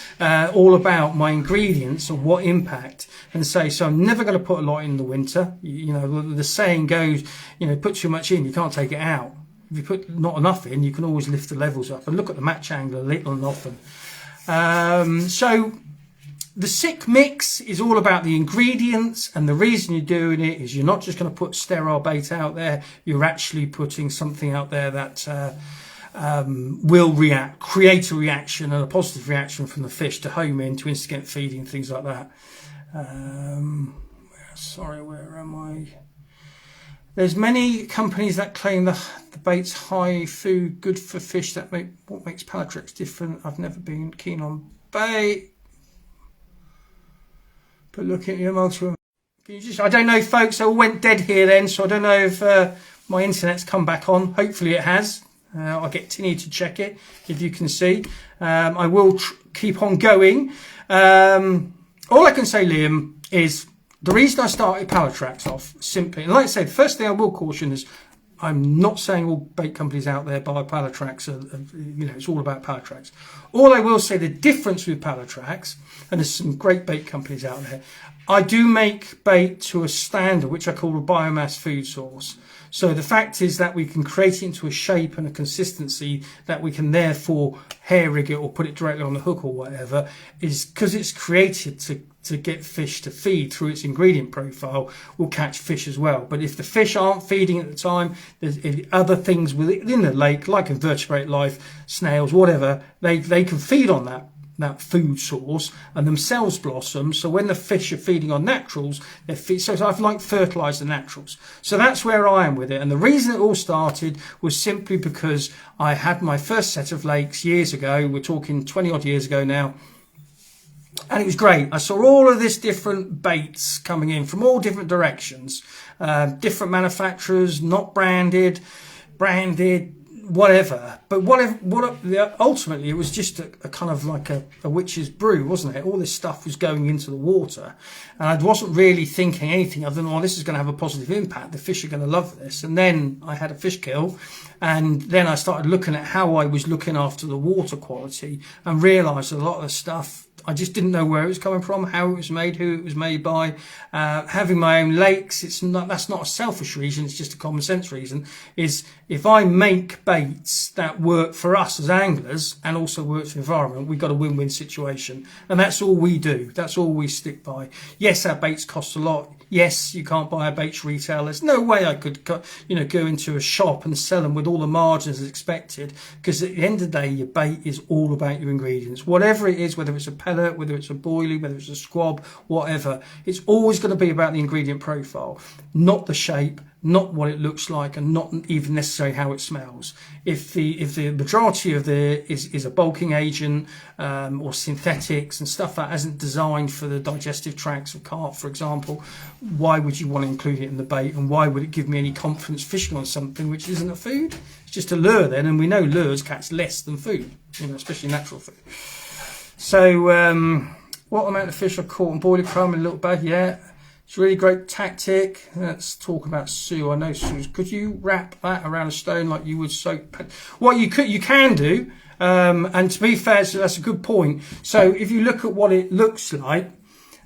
all about my ingredients and what impact. And so I'm never going to put a lot in the winter. You know, the saying goes, you know, put too much in, you can't take it out. If you put not enough in, you can always lift the levels up. And look at the match angler little and often. So the sick mix is all about the ingredients, and the reason you're doing it is you're not just going to put sterile bait out there, you're actually putting something out there that will create a reaction, and a positive reaction from the fish to home in, to instigate feeding, things like that. Where am I? There's many companies that claim the bait's high food, good for fish. What makes Pallatrax different? I've never been keen on bait. But look at your multi. I don't know, folks. I all went dead here then, so I don't know if my internet's come back on. Hopefully it has. I'll get Tinny to check it, if you can see. I will keep on going. All I can say, Liam, is the reason I started Pallatrax off, simply, and like I say, the first thing I will caution is I'm not saying all bait companies out there buy Pallatrax, you know, it's all about Pallatrax. All I will say, the difference with Pallatrax, and there's some great bait companies out there, I do make bait to a standard, which I call a biomass food source. So the fact is that we can create it into a shape and a consistency that we can therefore hair rig it or put it directly on the hook or whatever, is because it's created to get fish to feed through its ingredient profile, will catch fish as well. But if the fish aren't feeding at the time, there's other things within the lake, like invertebrate life, snails, whatever, they can feed on that food source and themselves blossom. So when the fish are feeding on naturals, so I've like fertilized the naturals. So that's where I am with it. And the reason it all started was simply because I had my first set of lakes years ago. We're talking 20 odd years ago now. And it was great. I saw all of this different baits coming in from all different directions, different manufacturers, not branded, whatever. But ultimately, it was just a kind of like a witch's brew, wasn't it? All this stuff was going into the water, and I wasn't really thinking anything other than, oh, this is going to have a positive impact. The fish are going to love this. And then I had a fish kill, and then I started looking at how I was looking after the water quality, and realised a lot of the stuff, I just didn't know where it was coming from, how it was made, who it was made by. Having my own lakes, that's not a selfish reason, it's just a common sense reason, is if I make baits that work for us as anglers and also work for the environment, we've got a win-win situation. And that's all we do. That's all we stick by. Yes, our baits cost a lot. Yes, you can't buy a baits retail. There's no way I could, go into a shop and sell them with all the margins as expected, because at the end of the day, your bait is all about your ingredients. Whatever it is, whether it's a pellet, whether it's a boilie, whether it's a squab, whatever, it's always going to be about the ingredient profile, not the shape, not what it looks like, and not even necessarily how it smells. If the majority of is a bulking agent or synthetics and stuff that isn't designed for the digestive tracts of carp, for example, why would you want to include it in the bait, and why would it give me any confidence fishing on something which isn't a food? It's just a lure then, and we know lures catch less than food, especially natural food. So what amount of fish I caught on boiler crumb in a little bag? Yeah. It's a really great tactic. Let's talk about Sue. I know Sue. Could you wrap that around a stone like you would soak? What you can do, and to be fair, so that's a good point. So if you look at what it looks like,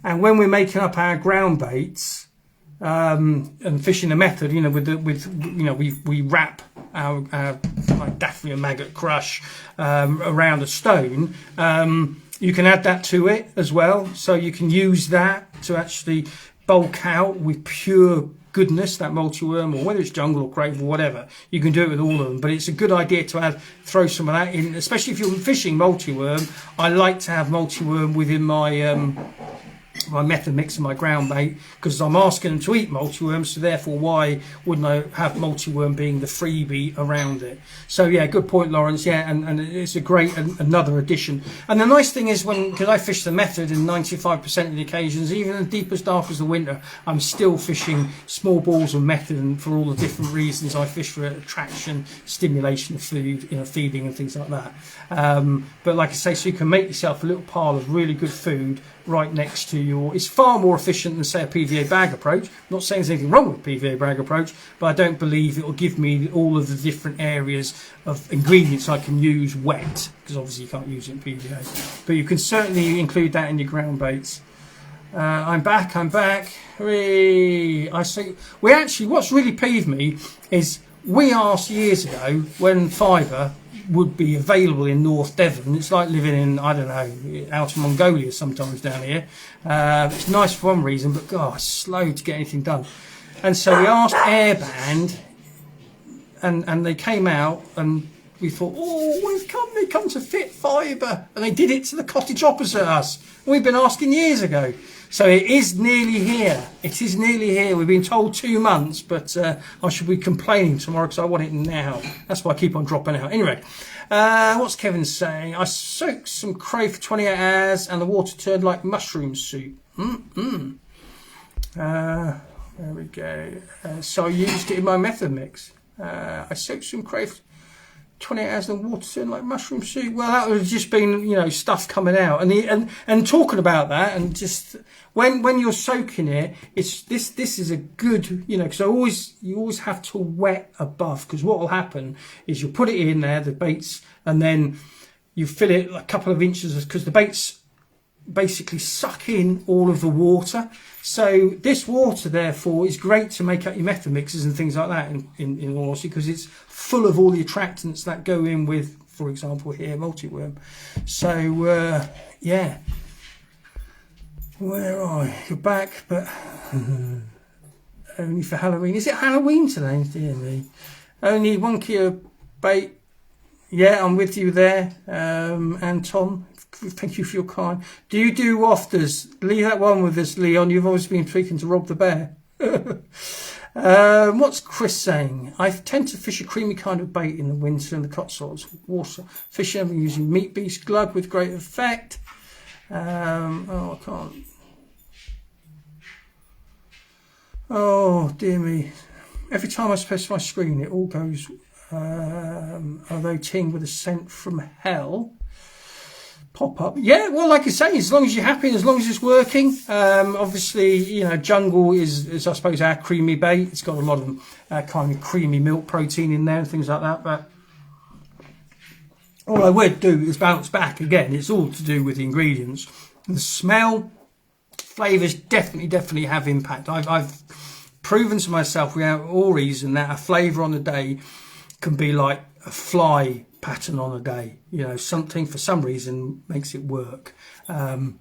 and when we're making up our ground baits and fishing the method, you know, we wrap our like Daphne and maggot crush around a stone. You can add that to it as well, so you can use that to actually bulk out with pure goodness, that multi-worm, or whether it's jungle or crave or whatever. You can do it with all of them, but it's a good idea to throw some of that in, especially if you're fishing multi-worm. I like to have multi-worm within my my method mix and my ground bait, because I'm asking them to eat multi-worm, so therefore why wouldn't I have multi-worm being the freebie around it? So yeah, good point, Lawrence. Yeah, and it's a great another addition. And the nice thing is, because I fish the method in 95% of the occasions, even as deep as dark as the winter, I'm still fishing small balls of method, and for all the different reasons. I fish for attraction, stimulation of food, you know, feeding and things like that. But like I say, so you can make yourself a little pile of really good food right next to your. It's far more efficient than, say, a PVA bag approach. I'm not saying there's anything wrong with PVA bag approach, but I don't believe it will give me all of the different areas of ingredients I can use wet, because obviously you can't use it in PVA. But you can certainly include that in your ground baits. I'm back. Hooray. I see. We actually, what's really peeved me is we asked years ago when fibre would be available in North Devon. It's like living in, I don't know, out in Mongolia sometimes down here. It's nice for one reason, but God, it's slow to get anything done. And so we asked Airband, and they came out, and we thought, oh, they come to fit fibre, and they did it to the cottage opposite us. We've been asking years ago. So it is nearly here. It is nearly here. We've been told 2 months, but I should be complaining tomorrow because I want it now. That's why I keep on dropping out. Anyway, what's Kevin saying? I soaked some crave for 28 hours and the water turned like mushroom soup. There we go. So I used it in my method mix. I soaked some crave for 28 hours and the water turned like mushroom soup. Well, that would have just been, you know, stuff coming out. And talking about that, and just when you're soaking it, it's this is a good, you know, because you always have to wet above, because what will happen is you'll put it in there, the baits, and then you fill it a couple of inches, because the baits basically suck in all of the water. So this water, therefore, is great to make up your method mixes and things like that in all honesty, because it's full of all the attractants that go in with, for example, here, multi-worm. So, yeah. Where are you? You're back, but only for Halloween. Is it Halloween today? Dear me. Only 1 kilo bait. Yeah, I'm with you there, Anton. Thank you for your kind. Do you do wafters? Leave that one with us, Leon. You've always been tweaking to rob the bear. What's Chris saying? I tend to fish a creamy kind of bait in the winter in the Cotswolds. Water fishing, I've been using meat beast glug with great effect. I can't. Oh, dear me. Every time I press my screen, it all goes, although ting with a scent from hell. Pop up. Yeah, well, like I say, as long as you're happy and as long as it's working. Obviously, you know, jungle is I suppose our creamy bait. It's got a lot of kind of creamy milk protein in there and things like that. But all I would do is bounce back again. It's all to do with the ingredients. The smell, flavours definitely have impact. I've proven to myself without all reason that a flavour on a day can be like a fly pattern on a day. You know, something for some reason makes it work. But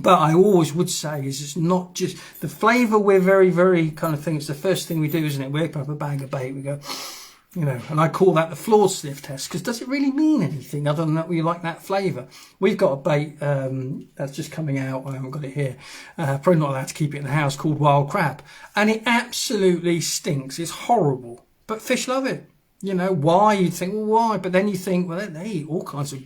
I always would say is it's not just the flavour. We're very kind of thing. It's the first thing we do, isn't it? We open up a bag of bait. We go, you know, and I call that the floor sniff test, because does it really mean anything other than that we like that flavour? We've got a bait that's just coming out. I haven't got it here. Probably not allowed to keep it in the house, called wild crab, and it absolutely stinks. It's horrible, but fish love it. You know why? You'd think, well, why? But then you think, well, they eat all kinds of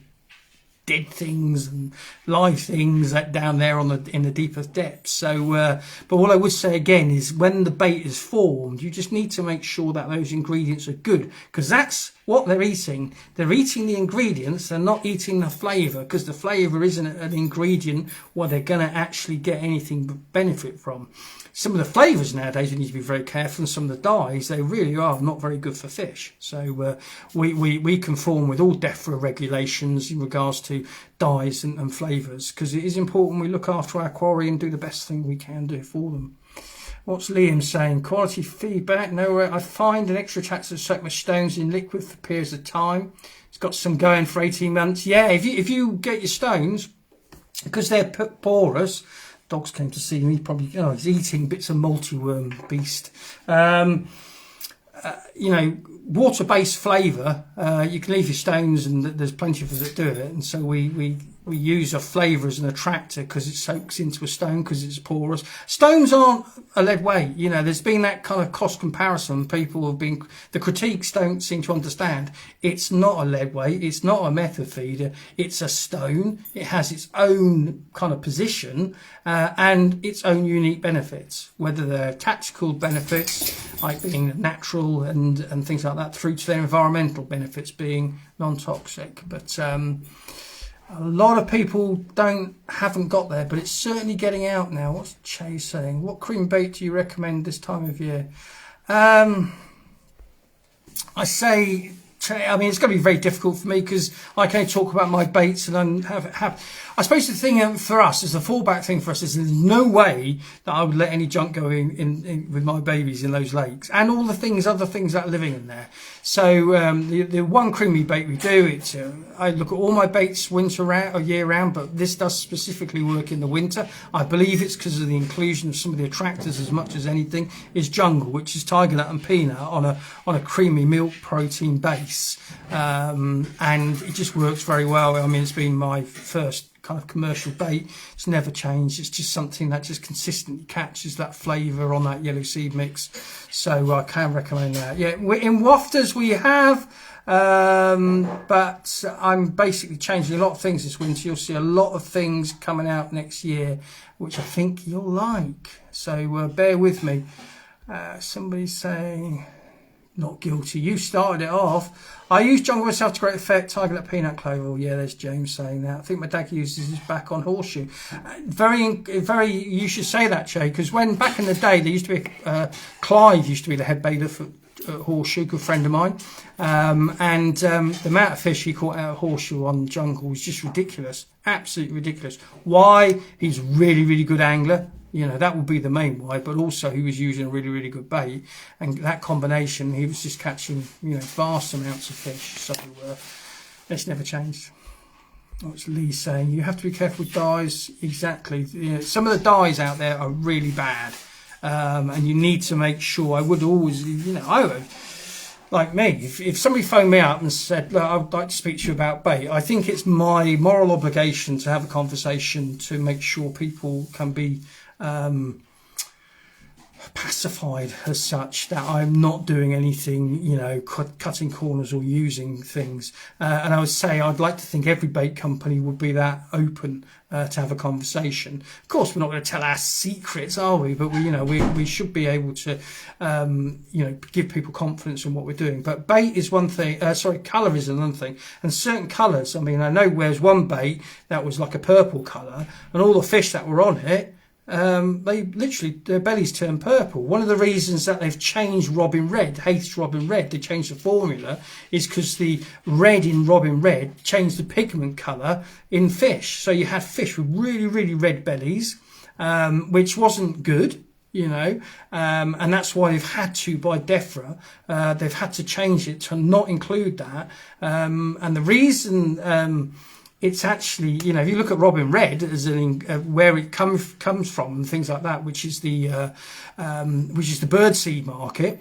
dead things and live things that down there in the deeper depths. So, but what I would say again is when the bait is formed, you just need to make sure that those ingredients are good, because that's what they're eating. They're eating the ingredients, they're not eating the flavour, because the flavour isn't an ingredient where they're going to actually get anything but benefit from. Some of the flavours nowadays, you need to be very careful, and some of the dyes, they really are not very good for fish. So we conform with all DEFRA regulations in regards to dyes and flavours, because it is important we look after our quarry and do the best thing we can do for them. What's Liam saying? Quality feedback. No, I find an extra tax to soak my stones in liquid for periods of time. It's got some going for 18 months. Yeah, if you get your stones, because they're porous, dogs came to see me, probably, he's eating bits of multi-worm beast. Water-based flavour, you can leave your stones, and there's plenty of us that do it. And so we use a flavour as an attractor because it soaks into a stone because it's porous. Stones aren't a lead weight. There's been that kind of cost comparison. People have been, the critiques don't seem to understand. It's not a lead weight. It's not a method feeder. It's a stone. It has its own kind of position and its own unique benefits, whether they're tactical benefits like being natural and things like that, through to their environmental benefits being non-toxic. But a lot of people haven't got there, but it's certainly getting out now. What's Che saying? What cream bait do you recommend this time of year? I say, it's going to be very difficult for me because I can only talk about my baits, and I suppose the thing for us is the fallback thing for us is there's no way that I would let any junk go in with my babies in those lakes and all the other things that are living in there. So the one creamy bait we do, it's I look at all my baits winter round or year round, but this does specifically work in the winter. I believe it's because of the inclusion of some of the attractors as much as anything. Is jungle, which is tiger nut and peanut on a creamy milk protein base, and it just works very well. It's been my first kind of commercial bait. It's never changed. It's just something that just consistently catches that flavour on that yellow seed mix. So I can recommend that. Yeah, in wafters we have, but I'm basically changing a lot of things this winter. You'll see a lot of things coming out next year, which I think you'll like. So bear with me. Somebody's saying, not guilty. You started it off. I use jungle myself to great effect. Tiger nut peanut clover. Yeah, there's James saying that. I think my dad uses his back on horseshoe. Very. You should say that, Che, because when back in the day there used to be Clive used to be the head bailiff at Horseshoe, good friend of mine, and the amount of fish he caught out of Horseshoe on jungle was just ridiculous, absolutely ridiculous. Why? He's a really, really good angler. That would be the main why, but also he was using a really, really good bait, and that combination, he was just catching, vast amounts of fish. So it's never changed. What's Lee saying? You have to be careful with dyes. Exactly. Some of the dyes out there are really bad, and you need to make sure. I would always, I would. Like me, if somebody phoned me up and said, look, I would like to speak to you about bait, I think it's my moral obligation to have a conversation to make sure people can be pacified as such, that I'm not doing anything, cutting corners or using things. And I would say I'd like to think every bait company would be that open to have a conversation. Of course, we're not going to tell our secrets, are we? But we should be able to, give people confidence in what we're doing. But bait is one thing. Colour is another thing. And certain colours. I know there's one bait that was like a purple colour, and all the fish that were on it, they literally, their bellies turn purple. One of the reasons that they've changed Robin Red, Haith's Robin Red, they changed the formula, is because the red in Robin Red changed the pigment colour in fish. So you had fish with really, really red bellies, which wasn't good, and that's why they've had to, by DEFRA, they've had to change it to not include that. And the reason... it's actually, if you look at Robin Red as where it comes from and things like that, which is the birdseed market.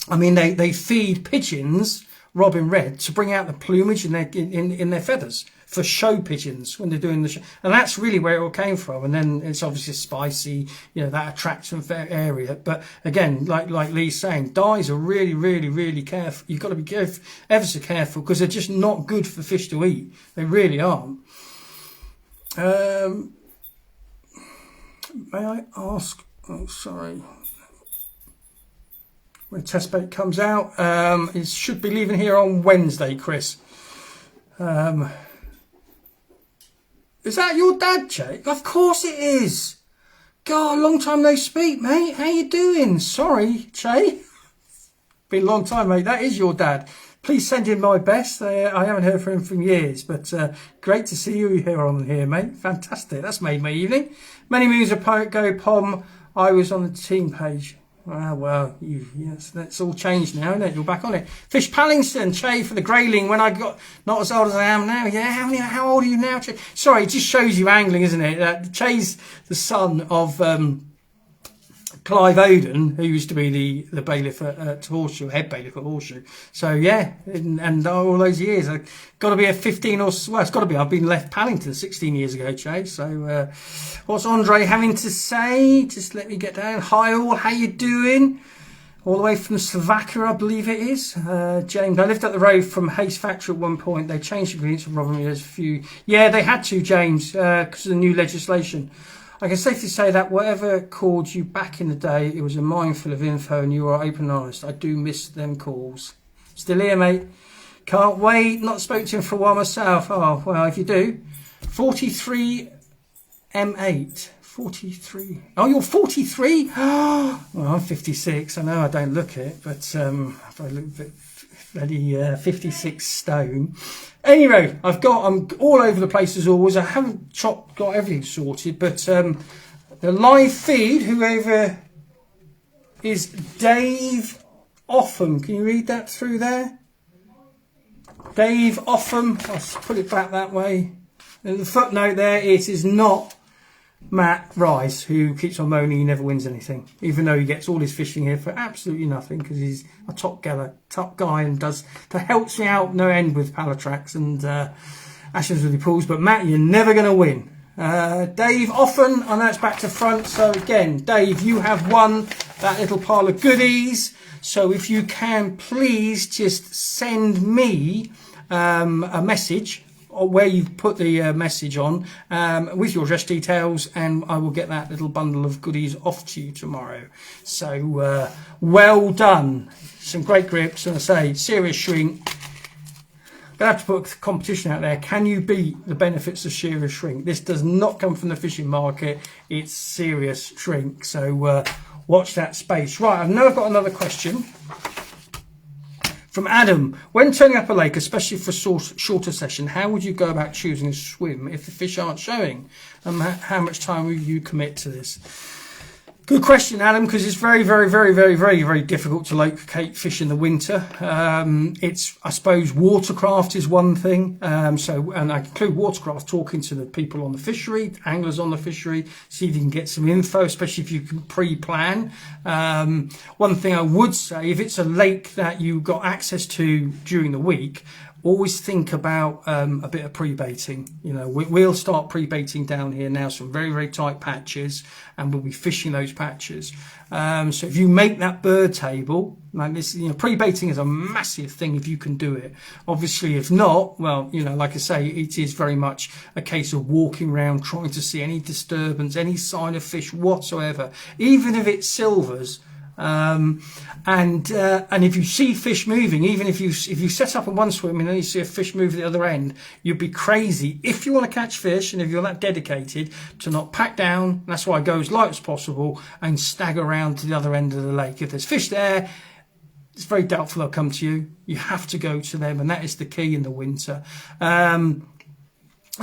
They feed pigeons robin red to bring out the plumage in their feathers for show pigeons when they're doing the show. And that's really where it all came from. And then it's obviously spicy, that attraction area. But again, like Lee's saying, dyes are really, really, really careful. You've got to be ever so careful because they're just not good for fish to eat. They really aren't. May I ask, sorry, when test bait comes out, it should be leaving here on Wednesday, Chris. Is that your dad, Jake? Of course it is. God, long time no speak, mate. How you doing? Sorry, Jay. Been a long time, mate. That is your dad. Please send him my best. I haven't heard from him for years, but great to see you here, mate. Fantastic. That's made my evening. Many moons ago, Pom, I was on the team page. Well, yes, that's all changed now, isn't it? You're back on it. Fish Pallington, Che for the grayling when I got not as old as I am now. Yeah, how old are you now, Che? Sorry, it just shows you angling, isn't it? Che's the son of Clive Oden, who used to be the bailiff at Horseshoe, head bailiff at Horseshoe. So yeah, and all those years, I've got to be a 15 or well, it's got to be. I've been left Pallington 16 years ago, Che. So what's Andre having to say? Just let me get down. Hi all, how you doing? All the way from Slovakia, I believe it is. James, I lived up the road from Hayes Factory at one point. They changed the ingredients of Robin. There's a few. Yeah, they had to, James, because of the new legislation. I can safely say that whatever called you back in the day, it was a mindful of info and you were open and honest. I do miss them calls. Still here, mate. Can't wait. Not spoke to him for a while myself. Oh, well, if you do. 43 M8. 43. Oh, you're 43? Oh, well, I'm 56. I know I don't look it, but if I look a bit bloody 56 stone. Anyway, I'm all over the place as always. I haven't got everything sorted, but the live feed, whoever is Dave Offham. Can you read that through there? Dave Offham. I'll put it back that way. And the footnote there, it is not Matt Rice, who keeps on moaning he never wins anything, even though he gets all his fishing here for absolutely nothing because he's a top guy and helps me out no end with Pallatrax and Ashens with the pools. But Matt, you're never going to win. Dave often, and that's back to front. So again, Dave, you have won that little pile of goodies. So if you can, please just send me a message where you've put the message on with your address details, and I will get that little bundle of goodies off to you tomorrow. So well done. Some great grips, and I say serious shrink. Gonna have to put a competition out there. Can you beat the benefits of shearer shrink? This does not come from the fishing market. It's serious shrink. So watch that space. Right, I know I've got another question from Adam. When turning up a lake, especially for shorter session, how would you go about choosing a swim if the fish aren't showing? And how much time will you commit to this? Good question, Adam, because it's very, very, very, very, very, very difficult to locate fish in the winter. I suppose, watercraft is one thing. And I include watercraft, talking to the people on the fishery, anglers on the fishery, see if you can get some info, especially if you can pre-plan. One thing I would say, if it's a lake that you've got access to during the week, always think about a bit of pre-baiting. We'll start pre-baiting down here now, some very, very tight patches, and we'll be fishing those patches. So if you make that bird table, like this, pre-baiting is a massive thing if you can do it. Obviously, if not, well, like I say, it is very much a case of walking around, trying to see any disturbance, any sign of fish whatsoever, even if it's silvers. And if you see fish moving, even if you set up in one swim and then you see a fish move at the other end, you'd be crazy if you want to catch fish and if you're that dedicated to not pack down. That's why I go as light as possible and stagger around to the other end of the lake. If there's fish there, it's very doubtful they'll come to you. You have to go to them, and that is the key in the winter. And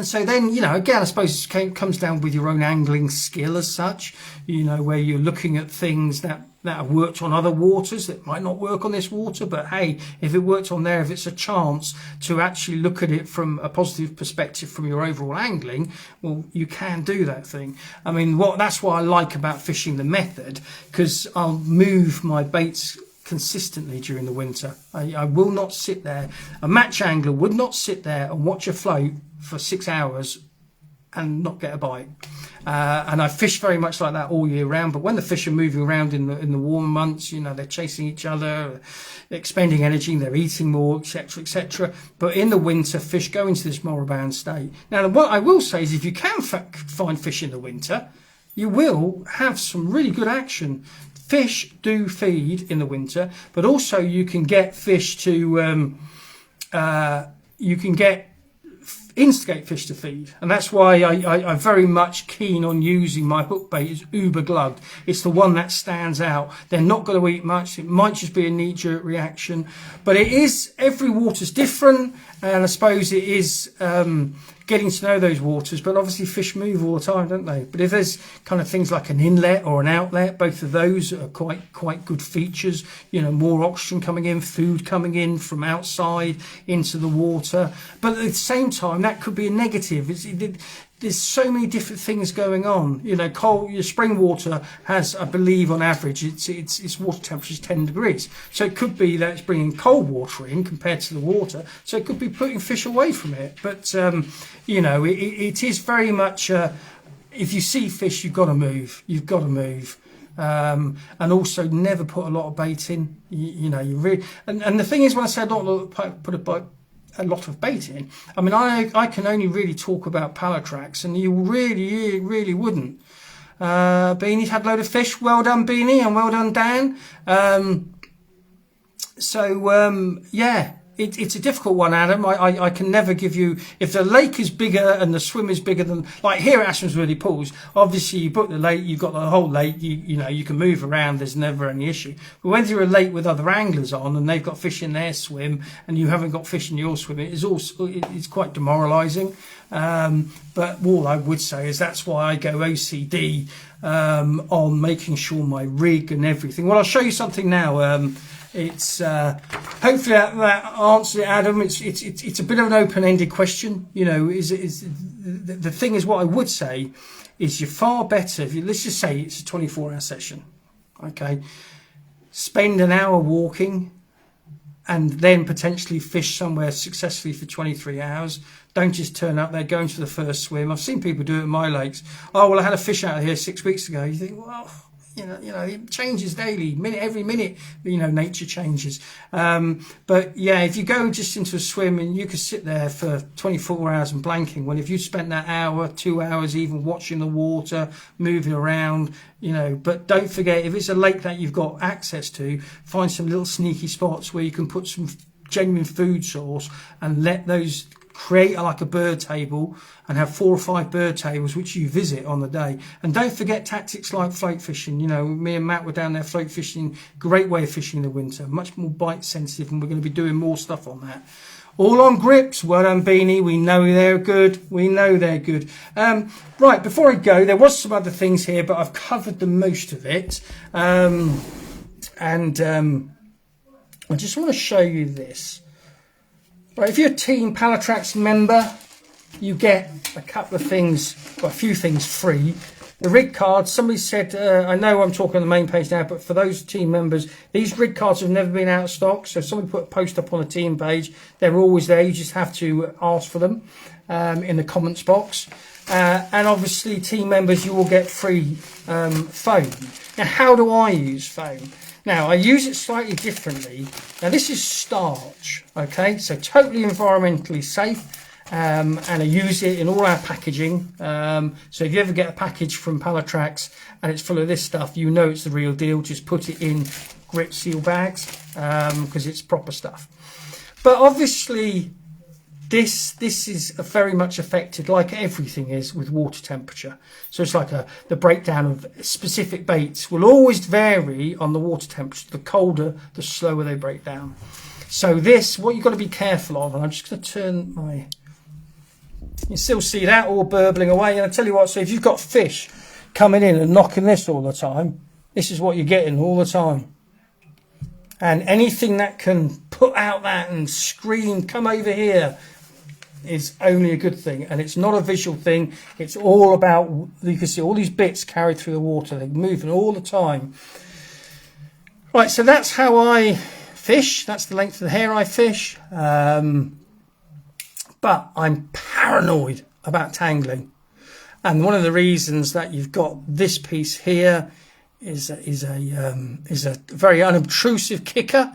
so then, again, I suppose it comes down with your own angling skill as such, where you're looking at things that have worked on other waters that might not work on this water. But hey, if it worked on there, if it's a chance to actually look at it from a positive perspective from your overall angling, well, you can do that thing. That's what I like about fishing the method, because I'll move my baits consistently during the winter. I will not sit there. A match angler would not sit there and watch a float for 6 hours and not get a bite. And I fish very much like that all year round. But when the fish are moving around in the warmer months, you know, they're chasing each other, expending energy, they're eating more, etc., etc. But in the winter, fish go into this moribund state. Now, what I will say is, if you can find fish in the winter, you will have some really good action. Fish do feed in the winter, but also you can get fish to instigate fish to feed, and that's why I'm very much keen on using my hook bait as uber glugged. It's the one that stands out. They're not going to eat much. It might just be a knee-jerk reaction, but it is, every water's different, and I suppose it is getting to know those waters. But obviously fish move all the time, don't they? But if there's kind of things like an inlet or an outlet, both of those are quite good features. You know, more oxygen coming in, food coming in from outside into the water. But at the same time, that could be a negative. There's so many different things going on. You know, your spring water has, I believe, on average, its water temperature is 10 degrees. So it could be that it's bringing cold water in compared to the water. So it could be putting fish away from it. But, you know, it is very much, if you see fish, you've got to move. You've got to move. And also never put a lot of bait in. You know, you really, and the thing is, when I say I don't put a lot of bait in, I mean, I can only really talk about Pallatrax, and you really wouldn't. Beanie's had a load of fish. Well done, Beanie, and well done, Dan. Yeah, it's a difficult one, Adam. I can never give you, if the lake is bigger and the swim is bigger than, like here at Ashmansworthy Pools, obviously you book the lake, you've got the whole lake, you know, you can move around, there's never any issue. But when you're a lake with other anglers on and they've got fish in their swim and you haven't got fish in your swim, it's quite demoralising. But all I would say is that's why I go OCD on making sure my rig and everything. Well, I'll show you something now. It's hopefully that answers it, Adam. It's a bit of an open-ended question. You know, the thing is, what I would say is you're far better if you, let's just say it's a 24-hour session. Okay, spend an hour walking and then potentially fish somewhere successfully for 23 hours. Don't just turn up there, going to the first swim. I've seen people do it in my lakes. Oh, well, I had a fish out of here 6 weeks ago. You think, well, you know, it changes daily, every minute, you know, nature changes. But yeah, if you go just into a swim and you could sit there for 24 hours and blanking, well, if you spent that hour, 2 hours even watching the water, moving around, you know, but don't forget, if it's a lake that you've got access to, find some little sneaky spots where you can put some genuine food source and let those create like a bird table and have 4 or 5 bird tables which you visit on the day. And don't forget tactics like float fishing. You know, me and Matt were down there float fishing. Great way of fishing in the winter, much more bite sensitive, and we're going to be doing more stuff on that. All on grips. Well done, Beanie. We know they're good. We know they're good. Right, before I go, there was some other things here, but I've covered the most of it. I just want to show you this. Right, if you're a Team Pallatrax member, you get a couple of things, well, a few things free. The rig cards, somebody said, I know I'm talking on the main page now, but for those team members, these rig cards have never been out of stock. So if somebody put a post up on a team page, they're always there. You just have to ask for them in the comments box. And obviously, team members, you will get free foam. Now, how do I use foam? Now, I use it slightly differently. Now, this is starch, okay? So, totally environmentally safe. And I use it in all our packaging. So, if you ever get a package from Pallatrax and it's full of this stuff, you know it's the real deal. Just put it in grip seal bags because it's proper stuff. But obviously, this is very much affected, like everything is, with water temperature. So it's like the breakdown of specific baits will always vary on the water temperature. The colder, the slower they break down. So this, what you've got to be careful of, and I'm just going to turn my... You still see that all burbling away. And I tell you what, so if you've got fish coming in and knocking this all the time, this is what you're getting all the time. And anything that can put out that and scream, come over here, is only a good thing. And it's not a visual thing. It's all about, you can see all these bits carried through the water. They're moving all the time. Right, so that's how I fish. That's the length of the hair I fish. But I'm paranoid about tangling. And one of the reasons that you've got this piece here is a very unobtrusive kicker,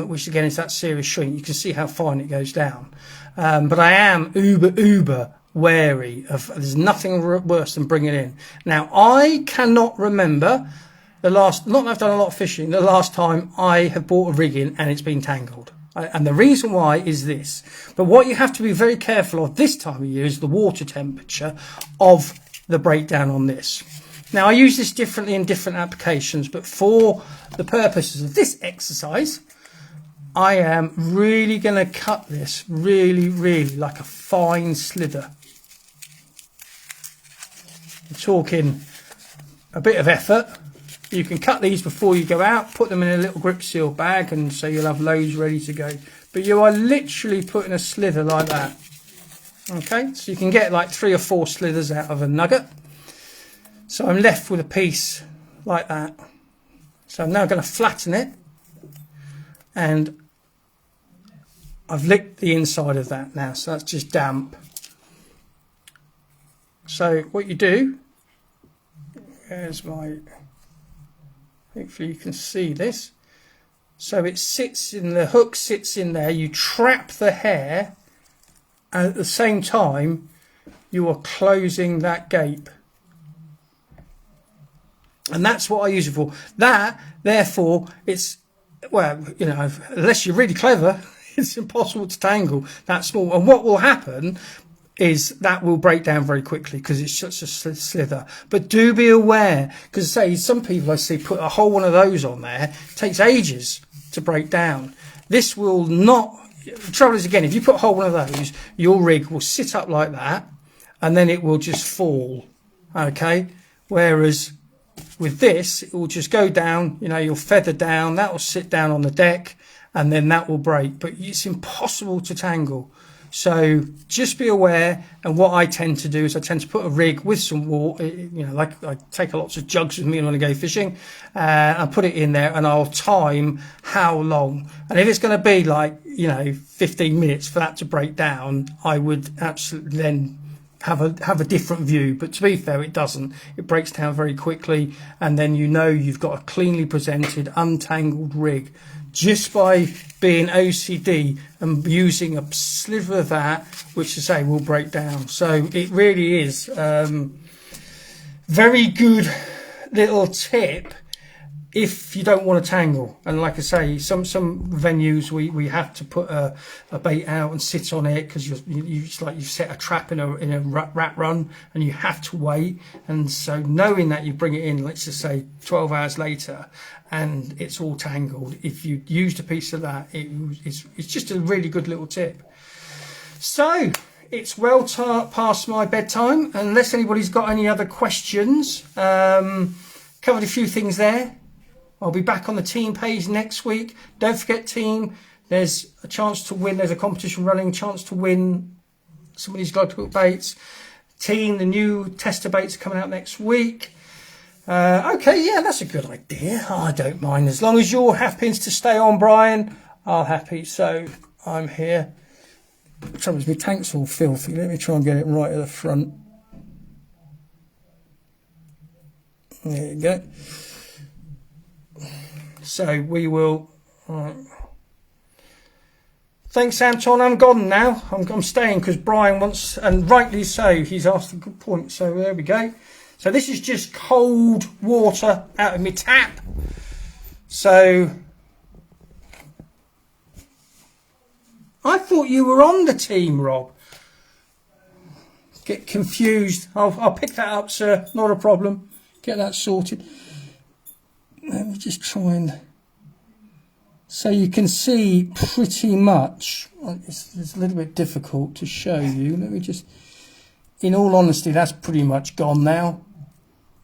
which again is that serious shrink. You can see how fine it goes down. But I am uber wary of. There's nothing worse than bringing it in. Now I cannot remember the last. Not that I've done a lot of fishing. The last time I have bought a rig in and it's been tangled. And the reason why is this. But what you have to be very careful of this time of year is the water temperature of the breakdown on this. Now, I use this differently in different applications, but for the purposes of this exercise, I am really going to cut this really like a fine slither. I'm talking a bit of effort. You can cut these before you go out, put them in a little grip seal bag, and so you'll have loads ready to go. But you are literally putting a slither like that. Okay, so you can get like 3 or 4 slithers out of a nugget. So I'm left with a piece like that. So I'm now going to flatten it, and I've licked the inside of that now, so that's just damp. So what you do, here's my... Hopefully you can see this. So it sits in, the hook sits in there, you trap the hair, and at the same time you are closing that gape. And that's what I use it for. That, therefore, it's, well, you know, unless you're really clever, it's impossible to tangle that small. And what will happen is that will break down very quickly because it's such a slither. But do be aware, because say some people I see put a whole one of those on there, it takes ages to break down. This will not. The trouble is, again, if you put a whole one of those, your rig will sit up like that, and then it will just fall. Okay, whereas with this, it will just go down. You know, you'll feather down. That will sit down on the deck, and then that will break. But it's impossible to tangle. So just be aware, and what I tend to do is I tend to put a rig with some water, you know, like I take lots of jugs with me when I go fishing, I put it in there and I'll time how long. And if it's going to be like, you know, 15 minutes for that to break down, I would absolutely then have a different view. But to be fair, it doesn't. It breaks down very quickly, and then you know you've got a cleanly presented, untangled rig just by being OCD and using a sliver of that, which to say will break down. So it really is very good little tip if you don't want to tangle. And like I say, some venues we have to put a bait out and sit on it because it's like you've set a trap in a rat run and you have to wait. And so knowing that you bring it in, let's just say 12 hours later, and it's all tangled, if you used a piece of that, it's just a really good little tip. So it's well past my bedtime. Unless anybody's got any other questions, covered a few things there. I'll be back on the team page next week. Don't forget, team, there's a chance to win. There's a competition running, chance to win some of these global baits. Team, the new tester baits are coming out next week. Okay, yeah, that's a good idea. I don't mind. As long as you're happy to stay on, Brian, I'm happy. So I'm here. The trouble is my tank's all filthy. Let me try and get it right at the front. There you go. So we will. Right. Thanks, Anton. I'm gone now. I'm staying because Brian wants, and rightly so. He's asked a good point. So there we go. So this is just cold water out of my tap. So I thought you were on the team, Rob. Get confused. I'll pick that up, sir. Not a problem. Get that sorted. Let me just try and... So you can see pretty much... It's a little bit difficult to show you. Let me just... In all honesty, that's pretty much gone now.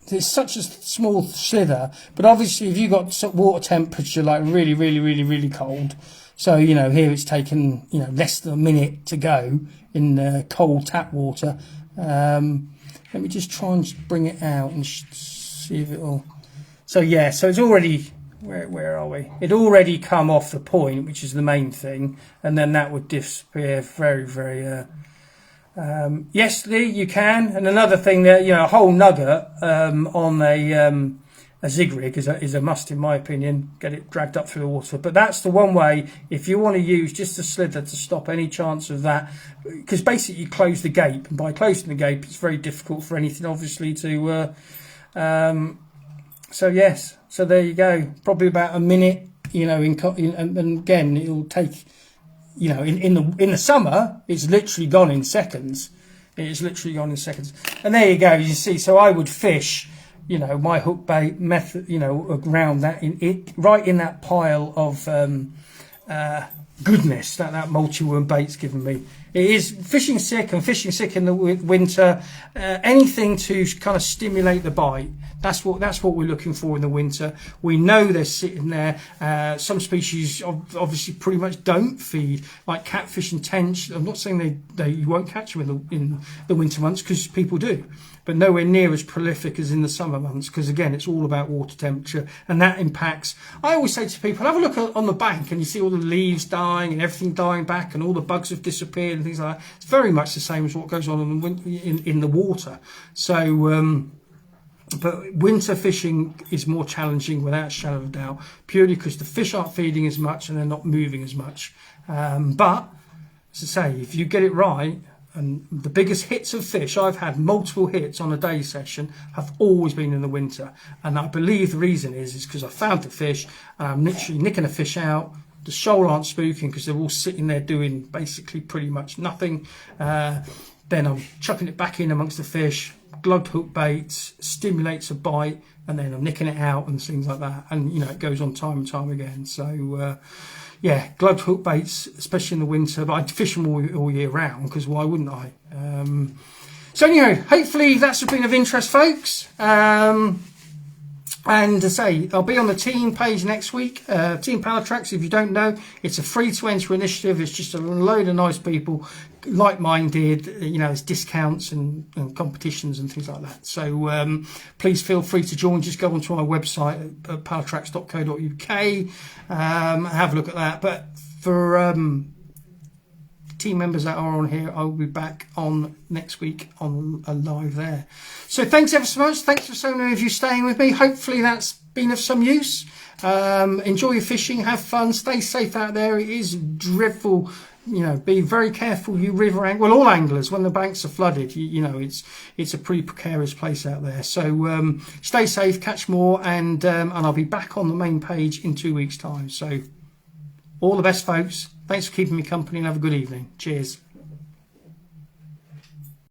It's such a small slither. But obviously, if you've got water temperature like really cold... So, you know, here it's taken, you know, less than a minute to go in cold tap water. Let me just try and bring it out and see if it'll... So, yeah, so it's already where are we? It'd already come off the point, which is the main thing, and then that would disappear very, very. Yes, Lee, you can. And another thing that, you know, a whole nugget on a zig rig is a must, in my opinion. Get it dragged up through the water. But that's the one way, if you want to use just a slither to stop any chance of that, because basically you close the gape, and by closing the gape, it's very difficult for anything, obviously, to. So yes, so there you go. Probably about a minute, you know. And again, it'll take. You know, in the summer, it's literally gone in seconds. It is literally gone in seconds. And there you go. You see, so I would fish, you know, my hook bait method, you know, around that right in that pile of goodness that multi-worm bait's given me. It is fishing sick in the winter. Anything to kind of stimulate the bite. That's what we're looking for in the winter. We know they're sitting there. Some species obviously pretty much don't feed, like catfish and tench. I'm not saying you won't catch them in the winter months, because people do, but nowhere near as prolific as in the summer months, because again, it's all about water temperature, and that impacts. I always say to people, have a look on the bank and you see all the leaves dying and everything dying back and all the bugs have disappeared and things like that. It's very much the same as what goes on in the water. So but winter fishing is more challenging, without a shadow of a doubt, purely because the fish aren't feeding as much and they're not moving as much. But as I say, if you get it right, and the biggest hits of fish, I've had multiple hits on a day session, have always been in the winter. And I believe the reason is because I found the fish, and I'm literally nicking a fish out. The shoal aren't spooking because they're all sitting there doing basically pretty much nothing. Then I'm chucking it back in amongst the fish, glugged hook baits, stimulates a bite, and then I'm nicking it out and things like that. And, you know, it goes on time and time again. So, yeah, glugged hook baits, especially in the winter, but I'd fish them all year round, because why wouldn't I? So, anyway, hopefully that's been of interest, folks. And to say, I'll be on the team page next week. Team Pallatrax, if you don't know, it's a free-to-enter initiative. It's just a load of nice people, like-minded. You know, there's discounts and competitions and things like that. So please feel free to join. Just go onto our website at pallatrax.co.uk. Have a look at that. But for team members that are on here, I will be back on next week on a live there. So thanks ever so much. Thanks for so many of you staying with me. Hopefully that's been of some use. Enjoy your fishing, have fun, stay safe out there. It is dreadful, you know. Be very careful, you river anglers, well, all anglers, when the banks are flooded. You know, it's a pretty precarious place out there. So stay safe, catch more, and I'll be back on the main page in 2 weeks' time. So all the best, folks. Thanks for keeping me company, and have a good evening. Cheers.